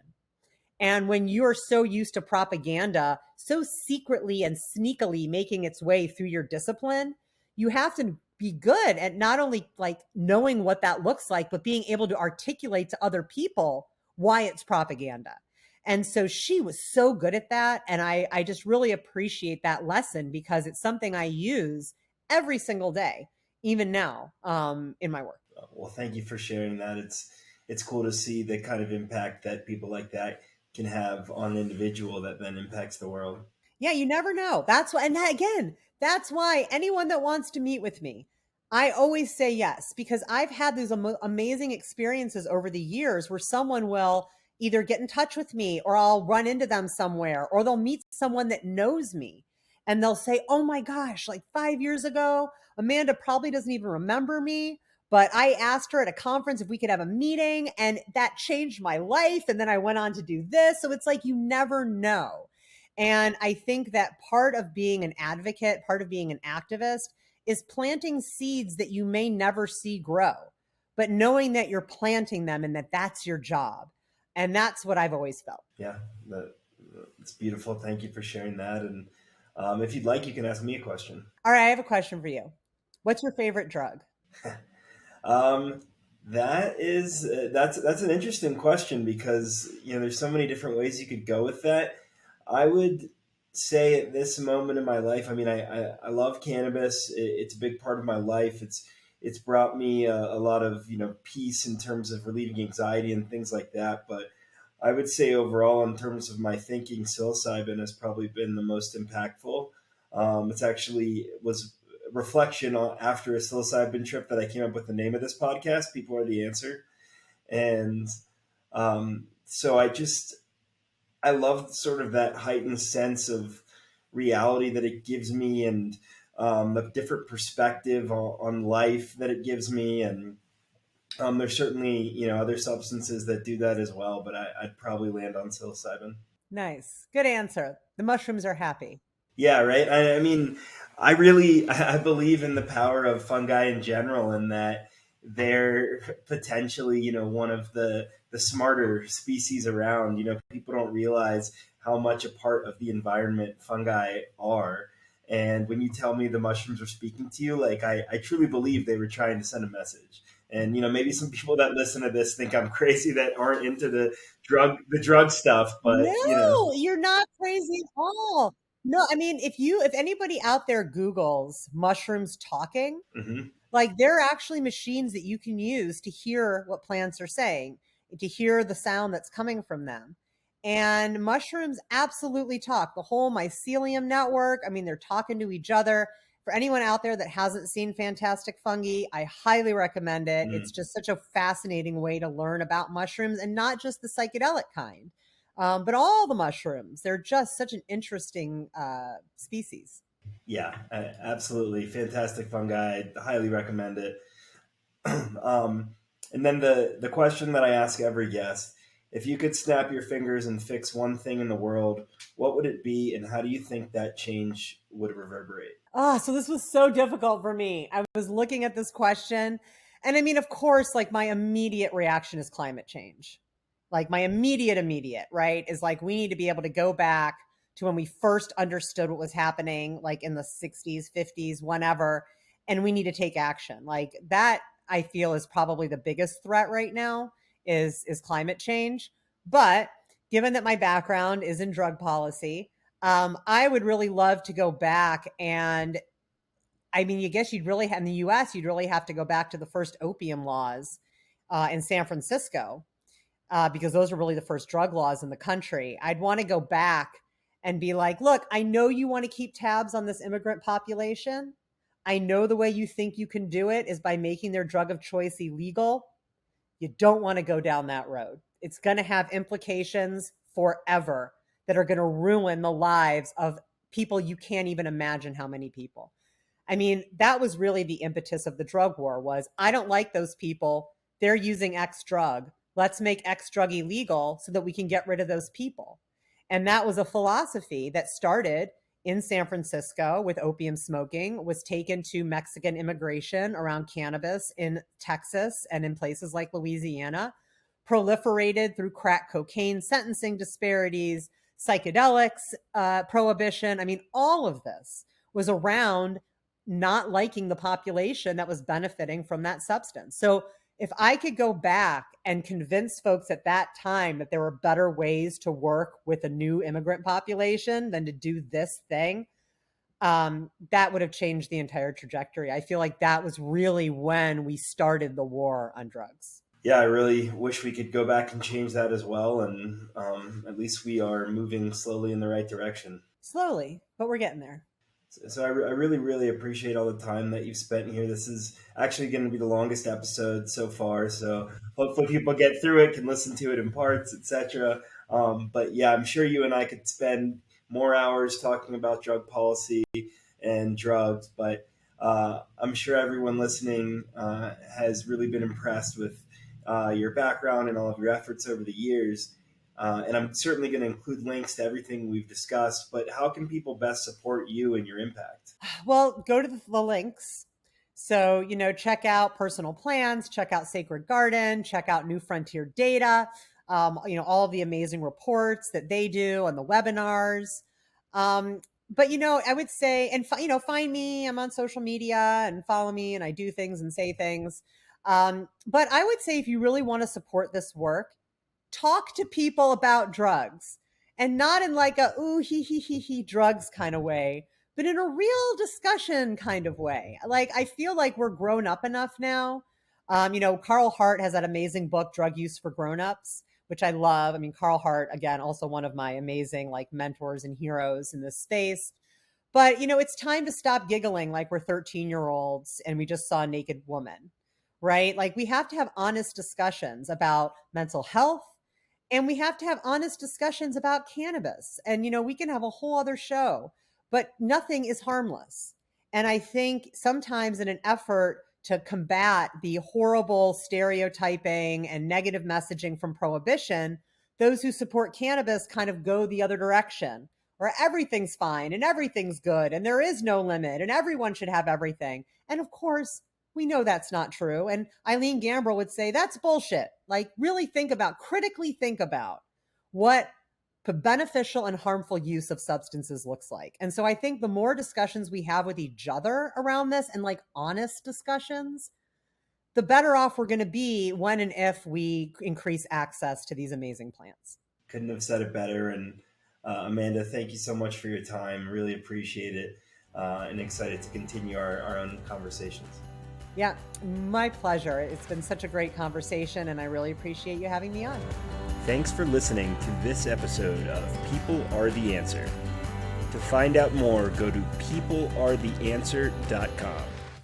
And when you're so used to propaganda, so secretly and sneakily making its way through your discipline, you have to be good at not only like knowing what that looks like, but being able to articulate to other people why it's propaganda. And so she was so good at that. And I just really appreciate that lesson, because it's something I use every single day, even now, in my work. Well, thank you for sharing that. It's cool to see the kind of impact that people like that can have on an individual that then impacts the world. Yeah, you never know. That's why, and that again, that's why anyone that wants to meet with me, I always say yes, because I've had these amazing experiences over the years where someone will either get in touch with me, or I'll run into them somewhere, or they'll meet someone that knows me and they'll say, oh my gosh, like 5 years ago, Amanda probably doesn't even remember me, but I asked her at a conference if we could have a meeting, and that changed my life. And then I went on to do this. So it's like, you never know. And I think that part of being an advocate, part of being an activist, is planting seeds that you may never see grow, but knowing that you're planting them and that that's your job. And that's what I've always felt. Yeah, it's beautiful. Thank you for sharing that. And if you'd like, you can ask me a question. All right, I have a question for you. What's your favorite drug? That's an interesting question, because there's so many different ways you could go with that. I would say at this moment in my life, I mean, I love cannabis. It's a big part of my life. It's brought me a lot of peace in terms of relieving anxiety and things like that. But I would say overall, in terms of my thinking, psilocybin has probably been the most impactful. It's actually was reflection on after a psilocybin trip that I came up with the name of this podcast, People Are the Answer. And so I love sort of that heightened sense of reality that it gives me, and the different perspective on life that it gives me. And there's certainly, other substances that do that as well, but I'd probably land on psilocybin. Nice. Good answer. The mushrooms are happy. Yeah, right. I mean, I believe in the power of fungi in general, and that they're potentially, one of the smarter species around. People don't realize how much a part of the environment fungi are. And when you tell me the mushrooms were speaking to you, like I truly believe they were trying to send a message. And maybe some people that listen to this think I'm crazy that aren't into the drug stuff, but No, you're not crazy at all. No, I mean, if anybody out there Googles mushrooms talking, Hmm. like they're actually machines that you can use to hear what plants are saying, to hear the sound that's coming from them. And mushrooms absolutely talk. The whole mycelium network, I mean, they're talking to each other. For anyone out there that hasn't seen Fantastic Fungi, I highly recommend it. It's Mm. just such a fascinating way to learn about mushrooms, and not just the psychedelic kind, but all the mushrooms. They're just such an interesting species. Yeah, absolutely. Fantastic fungi. Highly recommend it. um, and then the question that I ask every guest: if you could snap your fingers and fix one thing in the world, what would it be, and how do you think that change would reverberate? Oh, so this was so difficult for me. I was looking at this question, and I mean, of course, like my immediate reaction is climate change. Like my immediate, right, is like we need to be able to go back to when we first understood what was happening, like in the 60s, 50s, whenever, and we need to take action. Like that, I feel is probably the biggest threat right now is climate change. But given that my background is in drug policy, I would really love to go back and I mean, you guess you'd really in the U.S. You'd really have to go back to the first opium laws in San Francisco because those were really the first drug laws in the country. I'd want to go back and be like, look, I know you want to keep tabs on this immigrant population. I know the way you think you can do it is by making their drug of choice illegal. You don't want to go down that road. It's going to have implications forever that are going to ruin the lives of people you can't even imagine how many people. I mean, that was really the impetus of the drug war was I don't like those people. They're using X drug. Let's make X drug illegal so that we can get rid of those people. And that was a philosophy that started in San Francisco with opium smoking, was taken to Mexican immigration around cannabis in Texas and in places like Louisiana, proliferated through crack cocaine sentencing disparities, psychedelics prohibition. I mean, all of this was around not liking the population that was benefiting from that substance. So if I could go back and convince folks at that time that there were better ways to work with a new immigrant population than to do this thing, that would have changed the entire trajectory. I feel like that was really when we started the war on drugs. Yeah, I really wish we could go back and change that as well, and at least we are moving slowly in the right direction. Slowly, but we're getting there. So I really, really appreciate all the time that you've spent here. This is actually going to be the longest episode so far. So hopefully people get through it, can listen to it in parts, etc. But yeah, I'm sure you and I could spend more hours talking about drug policy and drugs. But I'm sure everyone listening has really been impressed with your background and all of your efforts over the years. And I'm certainly going to include links to everything we've discussed, but how can people best support you and your impact? Well, go to the links. So, check out Personal Plans, check out Sacred Garden, check out New Frontier Data, all of the amazing reports that they do and the webinars. But, I would say, and, find me. I'm on social media and follow me, and I do things and say things. But I would say if you really want to support this work, talk to people about drugs and not in like a ooh he drugs kind of way, but in a real discussion kind of way. Like I feel like we're grown up enough now. Carl Hart has that amazing book Drug Use for Grown-ups, which I love. I mean, Carl Hart, again, also one of my amazing like mentors and heroes in this space. But it's time to stop giggling like we're 13-year-olds and we just saw a naked woman, right? Like we have to have honest discussions about mental health, and we have to have honest discussions about cannabis. And, we can have a whole other show, but nothing is harmless. And I think sometimes in an effort to combat the horrible stereotyping and negative messaging from prohibition, those who support cannabis kind of go the other direction, or everything's fine and everything's good and there is no limit and everyone should have everything. And of course, we know that's not true. And Eileen Gambrell would say that's bullshit. Like, really critically think about what beneficial and harmful use of substances looks like. And so I think the more discussions we have with each other around this and like honest discussions, the better off we're going to be when and if we increase access to these amazing plants. Couldn't have said it better. And Amanda, thank you so much for your time. Really appreciate it, and excited to continue our own conversations. Yeah, my pleasure. It's been such a great conversation, and I really appreciate you having me on. Thanks for listening to this episode of People Are the Answer. To find out more, go to peoplearetheanswer.com.